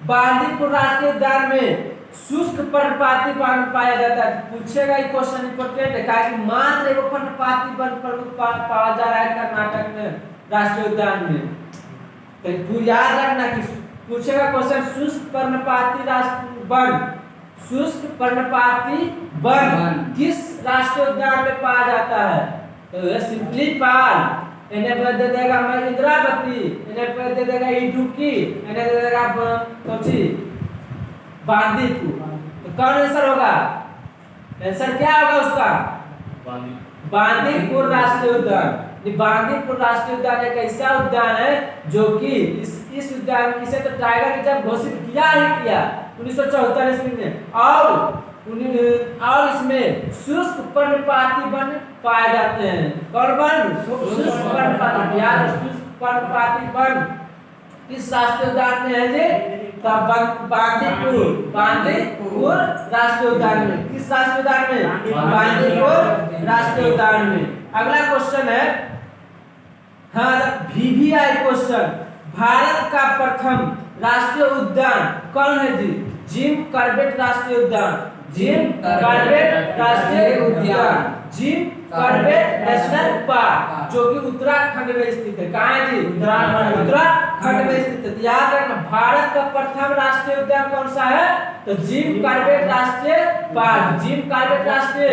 S1: बांदीपुर राष्ट्रीय उद्यान में शुष्क पर्णपाती वन पाया जाता है। पूछेगा ये क्वेश्चन इंपोर्टेंट है, क्या कि मात्र एगो पर्णपाती वन पाया जा रहा है कर्नाटक में राष्ट्रीय उद्यान में। तो तू याद रखना कि पूछेगा क्वेश्चन शुष्क पर्णपाती वन, शुष्क पर्णपाती वन किस राष्ट्रीय उद्यान में पाया जाता है? तो ये सिंपली पाल, इन्हें पर दे देगा मैं इंद्रावती, इन्हें पर दे देगा इडुक्की, इन्हें दे देगा कोची बांदीपुर। तो कौन आंसर होगा? आंसर क्या होगा उसका? बांदीपुर राष्ट्रीय उद्यान। बांदीपुर राष्ट्रीय उद्यान एक ऐसा उद्यान है जो कि इस उद्यान इसे तो टाइगर रिजर्व घोषित किया ही किया 1974 ईस्वी में, और इसमें शुष्क पर्णपाती वन पाए जाते हैं। कौन वन? शुष्क पर्णपाती। यार शुष्क पर्णपाती वन किस राष्ट्रीय उद्यान में है जी? बांदीपुर राष्ट्रीय उद्यान में। किस राष्ट्रीय उद्यान में? बांदीपुर राष्ट्रीय उद्यान में। अगला क्वेश्चन है, हाँ VVI क्वेश्चन, भारत का प्रथम राष्ट्रीय उद्यान कौन है जी? जिम कॉर्बेट राष्ट्रीय उद्यान। जिम कॉर्बेट राष्ट्रीय उद्यान, जिम कॉर्बेट नेशनल पार्क, जो कि उत्तराखंड में स्थित है। कहाँ है जी? उत्तराखंड में स्थित है। याद रखना, भारत का प्रथम राष्ट्रीय उद्यान कौन सा है? तो जिम कॉर्बेट राष्ट्रीय पार्क। जिम कॉर्बेट राष्ट्रीय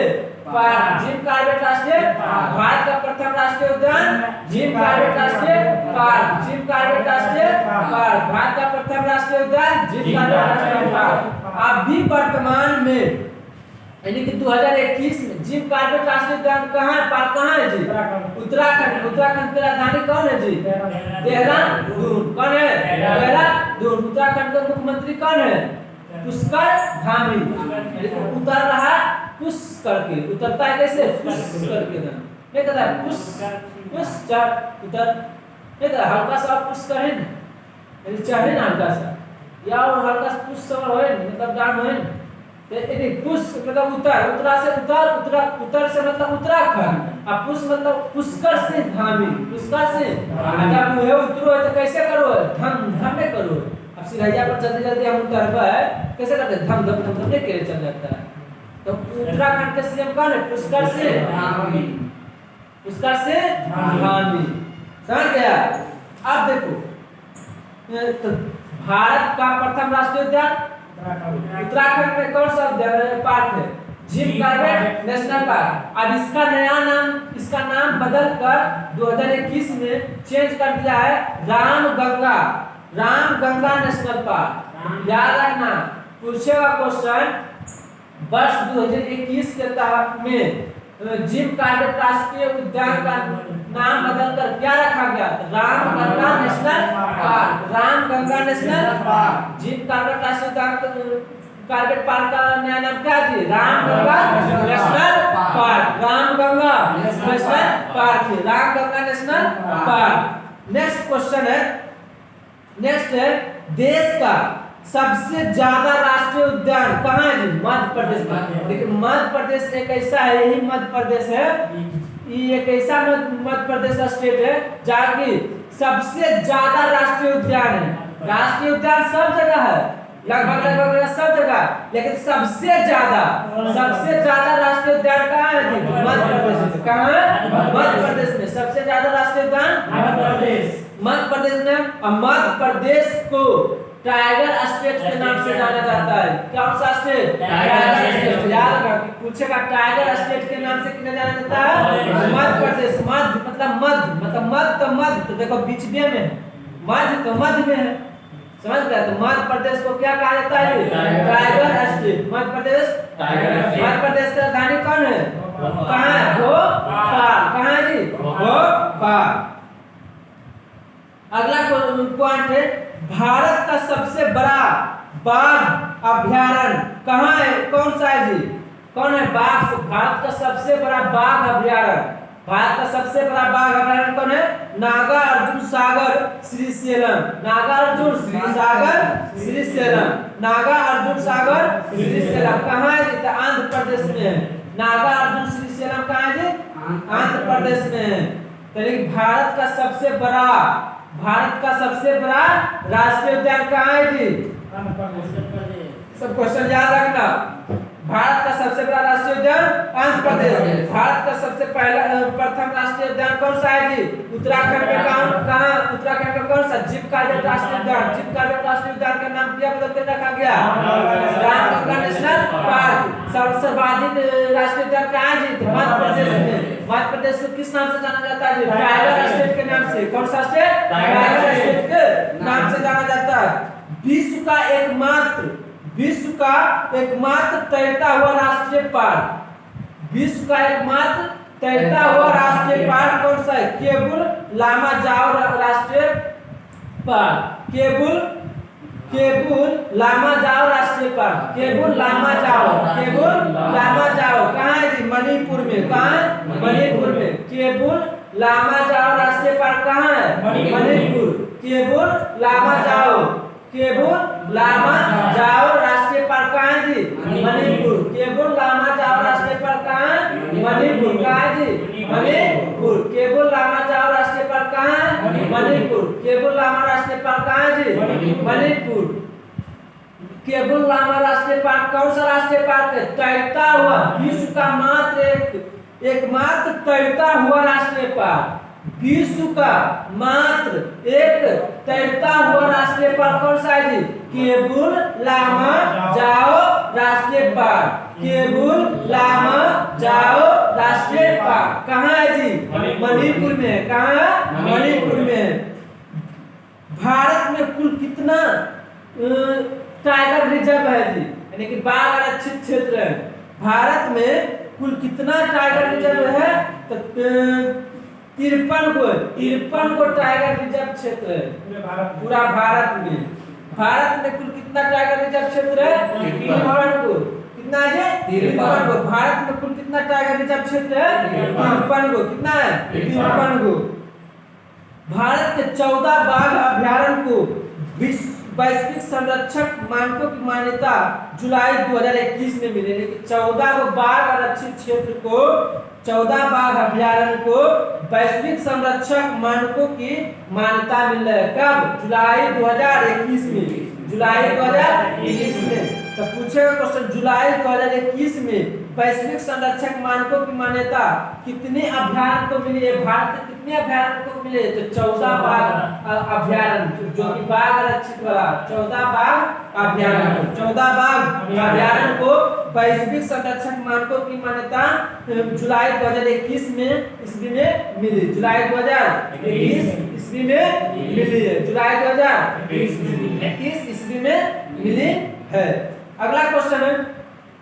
S1: पार्क, जिम कॉर्बेट राष्ट्रीय भारत का प्रथम राष्ट्रीय उद्यान जिम कॉर्बेट राष्ट्रीय पार्क। जिम कॉर्बेट राष्ट्रीय पार्क भारत का प्रथम राष्ट्रीय उद्यान जिम कॉर्बेट राष्ट्रीय पार्क। अभी वर्तमान में यानी कि 2021 में जिम कॉर्बेट राष्ट्रीय उद्यान कहाँ है जी? उत्तराखंड। उत्तराखंड की राजधानी कौन है जी? देहरादून। कौन है? देहरादून। उत्तराखंड का मुख्यमंत्री कौन है? पुष्कर धामी। उतर रहा पुश करके, उतरता है कैसे? पुश करके ना, नहीं कहता है पुश चढ़ उतर, नहीं कहता हल्का सा पुश करे ना, यानी चढ़े ना हल्का सा, या और हल्का सा पुश सवार होए मतलब डाउन होए, यानी पुश मतलब उतर, उतरा से उतर से मतलब उत्तराखंड, अब पुश मतलब पुष्कर से धामी, पुष्कर से जब मुहे उतरो है तो कैसे करो? धम में करो। अब सिरैया पर जल्दी हम उतरबा है कैसे करते? धम नहीं करे चल जाता है। तो उत्तराखंड के सीएम कौन है? पुष्कर से धामी। पुष्कर से धामी, समझ गया? अब देखो, तो भारत का प्रथम राष्ट्रीय उद्यान उत्तराखंड में कौन सा पार्क है? Jim Corbett national park. अब इसका नाम बदल कर 2021 में चेंज कर दिया है रामगंगा नेशनल पार्क। याद रखना, पूछेगा क्वेश्चन, वर्ष 2021 के तहत में जिम कॉर्बेट राष्ट्रीय उद्यान का नाम बदलकर क्या रखा गया? Ramganga national park. Ramganga national park. Jim Corbett राष्ट्रीय उद्यान कॉर्बेट पार्क का नया नाम क्या है? Ramganga national park. Ramganga national park. Ramganga national park. Next question है, नेक्स्ट है, देश का सबसे ज्यादा राष्ट्रीय उद्यान कहाँ है? मध्य प्रदेश में। देखिए मध्य प्रदेश एक ऐसा है, यही मध्य प्रदेश है, ये एक ऐसा मध्य प्रदेश स्टेट है जहाँ की सबसे ज्यादा राष्ट्रीय उद्यान है। राष्ट्रीय उद्यान सब जगह है, लगभग सब जगह, लेकिन सबसे ज्यादा राष्ट्रीय उद्यान कहाँ है? मध्य प्रदेश में। कहाँ है? मध्य प्रदेश में सबसे ज्यादा राष्ट्रीय उद्यान मध्य प्रदेश में। और मध्य प्रदेश को टाइगर स्टेट के नाम से जाना जाता है। कौन सा स्टेट? Tiger state. याद रखना, पूछेगा टाइगर स्टेट के नाम से किन्हें जाना जाता है? मध्य प्रदेश। मध्य मतलब मध्य तो देखो बीच में मध्य तो मध्य में है, समझ गया? तो मध्य प्रदेश को क्या कहा जाता है? Tiger state. मध्य प्रदेश मध्य प्रदेश की राजधानी कौन है? कहाँ है? भोपाल। कहाँ है जी? भोपाल। अगला पॉइंट है, भारत का सबसे बड़ा बाघ अभयारण्य कहाँ है? कौन सा है जी? कौन है? भारत का सबसे बड़ा बाघ अभयारण्य। भारत का सबसे बड़ा बाघ अभयारण्य कौन है? नागार्जुन सागर श्रीशैलम। नागार्जुन सागर श्रीशैलम कहाँ है जी? आंध्र प्रदेश में है। नागार्जुन श्रीशैलम कहाँ है जी? आंध्र प्रदेश में है। तो भारत का सबसे बड़ा राष्ट्रीय उद्यान कहाँ है जी? सब क्वेश्चन याद रखना। भारत का सबसे सबसे बड़ा राष्ट्रीय उद्यान आंध्र प्रदेश। भारत का सबसे प्रथम राष्ट्रीय उद्यान कौन सा है जी? उत्तराखंड में कहाँ उत्तराखंड में कौन सा? जिप कार्बेट राष्ट्रीय उद्यान। जिप कार्बेट राष्ट्रीय उद्यान का नाम क्या बदल के रखा गया? Ramganga national park. सर्वाधिक राष्ट्रीय उद्यान कहाँ है जी? मध्य प्रदेश में। मध्य प्रदेश को किस नाम से जाना जाता है जी? टाइगर स्टेट के नाम से। कौन सा स्टेट? टाइगर स्टेट के नाम से जाना जाता है। विश्व का एकमात्र तैरता हुआ राष्ट्रीय पार्क। विश्व का एकमात्र तैरता हुआ राष्ट्रीय पार्क कौन सा है? केबुल लामा जाओ राष्ट्रीय पार्क। केबुल लामा जाओ राष्ट्रीय पार्क। केबुल लामा जाओ कहाँ है जी? मणिपुर में। कहाँ? मणिपुर में। केबुल लामा जाओ राष्ट्रीय पार्क कहाँ है? मणिपुर। केबुल लामा जाओ राष्ट्रीय पार्क कहाँ है जी? मणिपुर। केबुल लामा जाओ राष्ट्रीय पार्क कहाँ है? मणिपुर। कहाँ है जी? मणिपुर। केबुल लामा जाओ राष्ट्रीय पार्क कहाँ है? मणिपुर। केबुल लामा राष्ट्रीय पार्क कहाँ है जी? मणिपुर। केबुल लामा राष्ट्रीय पार्क कौन सा राष्ट्रीय पार्क है? तैरता हुआ, विश्व का एकमात्र तैरता हुआ राष्ट्रीय पार्क। विश्व का मात्र एक तैरता हुआ राष्ट्रीय पार्क कौन सा है जी? केबुल लामा जाओ राष्ट्रीय पार्क। केबुल लामा जाओ राष्ट्रीय पार्क कहाँ है जी? मणिपुर में। कहाँ? मणिपुर में। भारत में कुल कितना टाइगर रिजर्व है जी? यानी कि बाघ आरक्षित क्षेत्र है। भारत में कुल कितना टाइगर रिजर्व है? तो 53 को टाइगर रिजर्व क्षेत्र है पूरा भारत में। भारत में कुल कितना टाइगर रिजर्व क्षेत्र है? 53 को। कितना है? 53 को। भारत में कुल कितना टाइगर रिजर्व क्षेत्र है? 53 को। कितना है? 53 को। भारत के 14 बाघ अभयारण्य को वैश्विक संरक्षक मानकों की मान्यता जुलाई 2021 में मिली। लेकिन 14 को बाघ आरक्षित क्षेत्र को, 14 बाघ अभयारण्य को वैश्विक संरक्षक मानकों की मान्यता मिल रही है। कब? जुलाई 2021 में। जुलाई 2021 में। तो पूछेगा क्वेश्चन, जुलाई 2021 में वैश्विक संरक्षक मानकों की मान्यता कितने अभयारण्य को मिली है? भारत के कितने अभयारण्य को मिले? तो 14 बाघ अभयारण्य, जो कि बाघ आरक्षित वाला 14 बाघ अभयारण्य। 14 बाघ अभयारण्य को वैश्विक संरक्षक मानकों की मान्यता जुलाई 2021 में ईस्वी में मिली। जुलाई 2021 ईस्वी में मिली है। जुलाई 2021 ईस्वी में मिली है। अगला क्वेश्चन है।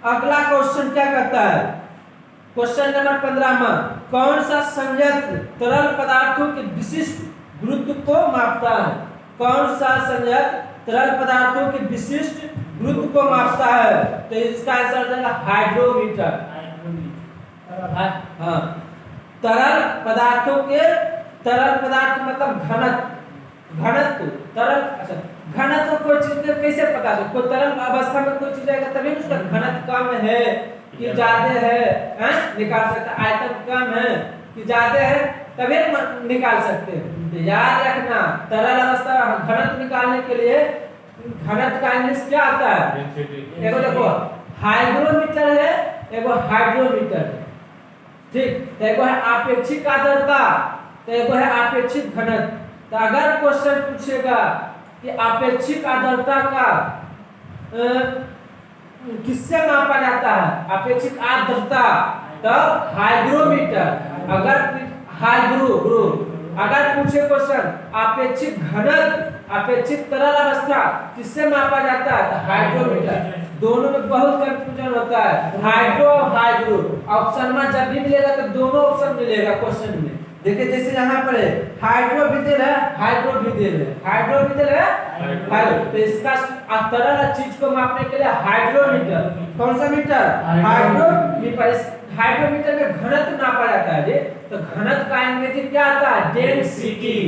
S1: अगला क्वेश्चन क्या कहता है? क्वेश्चन नंबर 15 में कौन सा संयंत्र तरल पदार्थों के विशिष्ट गुरुत्व को मापता है? कौन सा संयंत्र तरल पदार्थों के विशिष्ट गुरुत्व को मापता है? तो इसका आंसर हो जाएगा हाइड्रोमीटर। हाँ, तरल पदार्थ मतलब घनत्व तरल। अच्छा, घनत्व कोई चीज का कैसे पता चले? कोई तरल अवस्था में कोई चीज आएगा तभी उसका घनत्व कम है कि ज्यादा है, निकाल सकते। आयतन कम है कि ज्यादा है तभी निकाल सकते हैं। तो याद रखना, तरल अवस्था घनत्व निकालने के लिए घनत्व का इंग्लिश क्या आता है? एगो देखो हाइग्रोमीटर है, एगो हाइड्रोमीटर है। ठीक, एगो है आपेक्षिक आर्द्रता, तो एगो है आपेक्षिक घनत्व। तो अगर क्वेश्चन पूछेगा कि आपेक्षिक आर्द्रता का किससे मापा जाता है? आपेक्षिक आर्द्रता, तब हाइग्रोमीटर। अगर पूछे क्वेश्चन आपेक्षिक घनत्व, आपेक्षिक तरल अवस्था किससे मापा जाता है? तो हाइड्रोमीटर। दोनों में बहुत कंफ्यूजन होता है, हाइड्रो। ऑप्शन में जब भी मिलेगा तो दोनों ऑप्शन मिलेगा क्वेश्चन में। देखिए जैसे यहाँ पर है हाइड्रो भी दे रहा है, हाइड्रो भी दे रहा है। तो इसका तरल चीज को मापने के लिए हाइड्रोमीटर। कौन सा मीटर? हाइड्रोमीटर। हाइड्रोमीटर में घनत्व नापा जाता है जी। तो घनत्व का अंग्रेजी क्या आता है? डेंसिटी।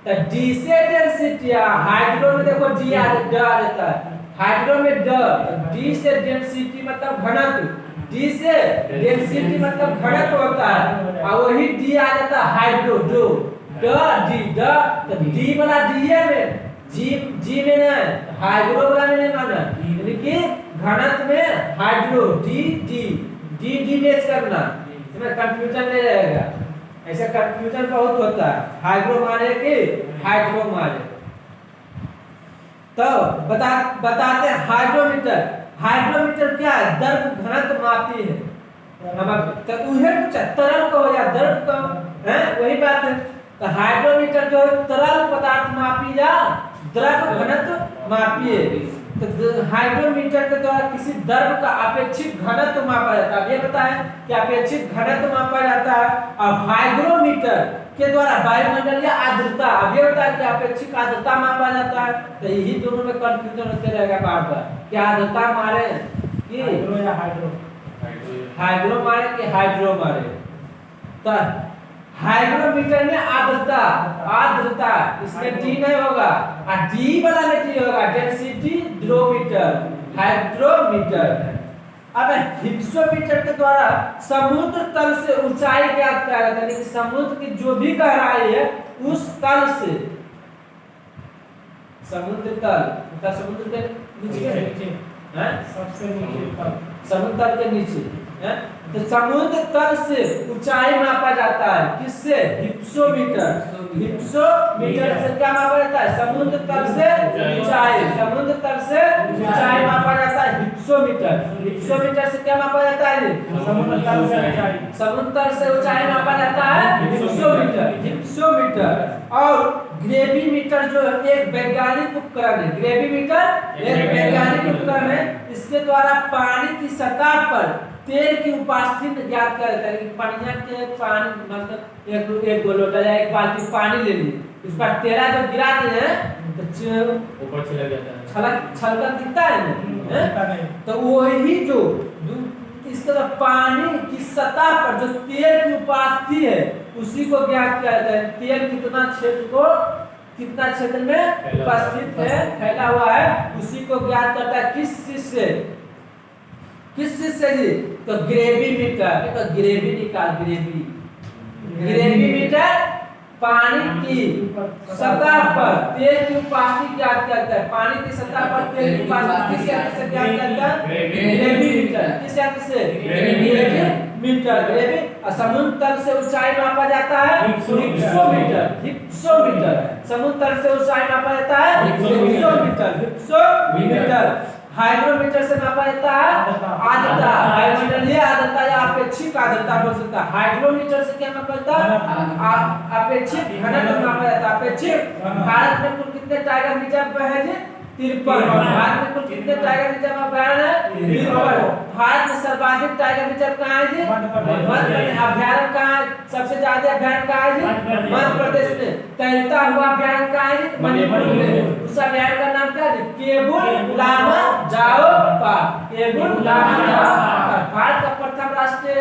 S1: तो डी से डेंसिटी, हाइड्रो में देखो डी आ जाता है, हाइड्रो में ड। डी से डेंसिटी मतलब घनत्व, डी से डेंसिटी मतलब घनत्व होता है, और वही डी आ जाता है हाइड्रो। दो तो डी वाला डी में, जी में ना, हाइड्रो वाला में नहीं माना, यानी कि घनत्व में hydro D D D D match करना, इसमें कंफ्यूजन नहीं रहेगा। ऐसा कंफ्यूजन बहुत होता है, हाइड्रो मारे कि हाइड्रो मारे। तो बताते हैं हाइड्रोमीटर। हाइड्रोमीटर क्या है? द्रव घनत्व मापती है। तो उहे पूछा तरल को या द्रव को, है वही बात है। तो हाइड्रोमीटर जो तरल पदार्थ मापी या द्रव घनत्व मापी है। तो हाइड्रोमीटर के द्वारा किसी द्रव का अपेक्षित घनत्व मापा जाता है। ये बताएं कि अपेक्षित घनत्व मापा जाता है। अब हाइग्रोमीटर के द्वारा वायुमंडलीय आर्द्रता, अब ये बताया कि अपेक्षित आर्द्रता मापा जाता है। तो यही दोनों में कंफ्यूजन होते रहेगा बार बार कि आर्द्रता मारे कि हाइड्रो मारे कि हाइड्रो मारे। तो हाइग्रोमीटर में आर्द्रता इसमें टी नहीं होगा, और डी वाला में टी होगा, डेंसिटी ड्रोमीटर हाइड्रोमीटर। अब हिप्सोमीटर के द्वारा समुद्र तल से ऊंचाई ज्ञात किया जाता है, यानी कि समुद्र की जो भी गहराई है उस तल से, समुद्र तल समुद्र के नीचे है,
S2: सबसे नीचे तल,
S1: समुद्र तल के नीचे है। तो समुद्र तल से ऊंचाई मापा जाता है किससे? हिप्सोमीटर। हिप्सोमीटर से क्या मापा जाता है? समुद्र तल से ऊंचाई, समुद्र तल से ऊंचाई मापा जाता है हिप्सोमीटर। हिप्सोमीटर से क्या मापा जाता है?
S2: समुद्र तल से ऊंचाई,
S1: समुद्र तल से ऊंचाई मापा जाता है हिप्सोमीटर। हिप्सोमीटर और ग्रेविमीटर जो एक वैज्ञानिक उपकरण है। ग्रेविमीटर एक वैज्ञानिक उपकरण है, इसके द्वारा पानी की सतह पर तेल की उपस्थिति ज्ञात किया जाता है। पानी के पानी मतलब एक लोटा या एक बाल्टी पानी ले ली, उस पर तेला जब गिरा दिए तो
S3: ऊपर चला जाता है,
S1: छलकन दिखता है। तो वही जो इस तरह पानी की सतह पर जो तेल की उपस्थिति है उसी को ज्ञात किया जाता है। तेल कितना क्षेत्र में उपस्थित है, फैला हुआ है, उसी को ज्ञात करता है। किस चीज से जी? तो ग्रेविमीटर। तो ग्रेविमीटर पानी की सतह पर तेल की उपस्थिति ज्ञात करता है। पानी की सतह पर तेल की उपस्थिति किस यंत्र से ज्ञात करता है? ग्रेविमीटर। किस यंत्र से? ग्रेविमीटर। समुद्र तल से ऊंचाई मापा जाता है हिप्सोमीटर। समुद्र तल से ऊंचाई मापा जाता है हिप्सोमीटर। हाइग्रोमीटर से मापा जाता है आर्द्रता, वायुमंडलीय आर्द्रता या अपेक्षित आर्द्रता बोल सकता है। हाइग्रोमीटर से क्या मापा जाता है? अपेक्षित घनत्व मापा जाता है। अपेक्षित। भारत में कुल कितने टाइगर रिजर्व है जी? 53। भारत में कुल कितने टाइगर रिजर्व अभयारण्य है? 53। भारत में सर्वाधिक टाइगर रिजर्व कहाँ है जी? मध्य प्रदेश। अभयारण्य कहाँ है? सबसे ज्यादा अभयारण्य कहाँ है जी? मध्य प्रदेश में। तैरता हुआ अभयारण्य कहाँ है जी? मणिपुर में। उस अभयारण्य का नाम क्या है? केबुल लामा जाओ पार्क। केबुल लामा जाओ पार्क। भारत का प्रथम राष्ट्रीय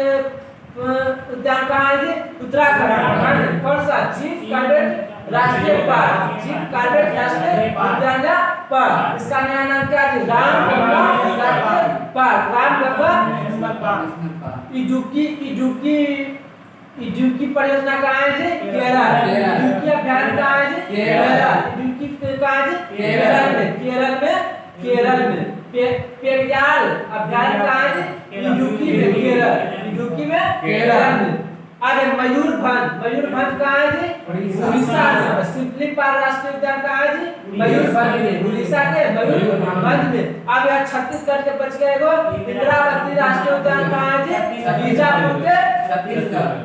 S1: उद्यान कहाँ है जी? उत्तराखंड। कौन सा? चीफ कॉर्बेट राष्ट्रीय पार्क। चीफ कॉर्बेट राष्ट्रीय उद्यान पार्क। इसका नया नाम क्या है? रामगंगा राष्ट्रीय पार्क। रामगंगा इडुक्की परियोजना कहाँ है जी? केरल। इडुक्की अभयारण्य कहाँ है जी? केरल। इडुक्की कहाँ है जी? केरल में। पेरियार अभयारण्य कहाँ है जी? इडुक्की में, केरल में। आगे मयूरभंज कहाँ है जी? उड़ीसा में। सिमलीपाल राष्ट्रीय उद्यान कहाँ है जी? मयूरभंज में, उड़ीसा के मयूरभंज में। अब यहाँ छत्तीसगढ़ के बच गए इंद्रावती राष्ट्रीय उद्यान कहाँ है जी? बीजापुर के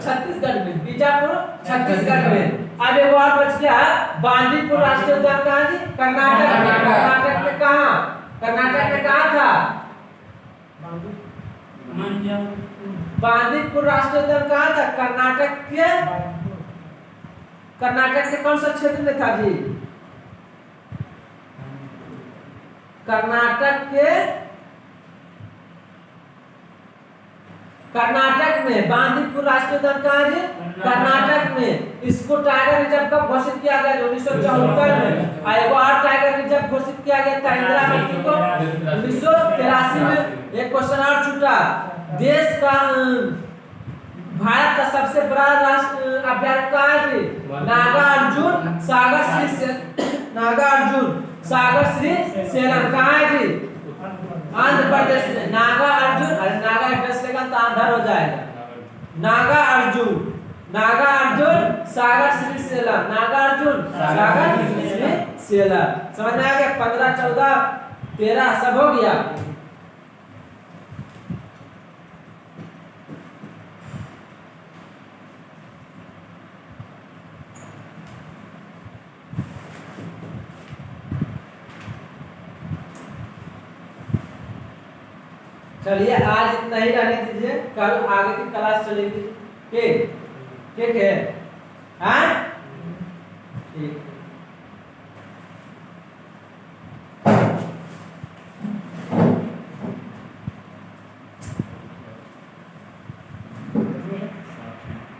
S1: छत्तीसगढ़ में। बीजापुर छत्तीसगढ़ में। अब एक और बच गया बांदीपुर राष्ट्रीय उद्यान कहाँ है जी? कर्नाटक में। कर्नाटक में कहाँ? कर्नाटक में कहाँ था? बांदीपुर राष्ट्रीय उद्यान कहाँ था? कर्नाटक के कौन सा क्षेत्र में था जी? कर्नाटक में बांदीपुर राष्ट्रीय उद्यान कहाँ है? कर्नाटक में। इसको टाइगर रिजर्व कब घोषित किया गया? 1974 में। एक और टाइगर रिजर्व घोषित किया गया था इंदिरावती को 1983 में। एक क्वेश्चन और छूटा। देश का भारत का सबसे बड़ा अभयारण्य कहाँ है जी? नागार्जुन सागर श्री सेलम कहाँ है जी? आंध्र प्रदेश में नागा अर्जुन, अरे नागा एड्रेस लेगा तो आंध्र हो जाएगा। नागा अर्जुन, नागा अर्जुन सागर श्री सेलम, नागा अर्जुन सागर श्री सेलम। समझ में आ गया? 15 14 13 सब हो गया। चलिए आज इतना ही रहने दीजिए, कल आगे की क्लास चलेगी। ठीक है? हाँ ठीक।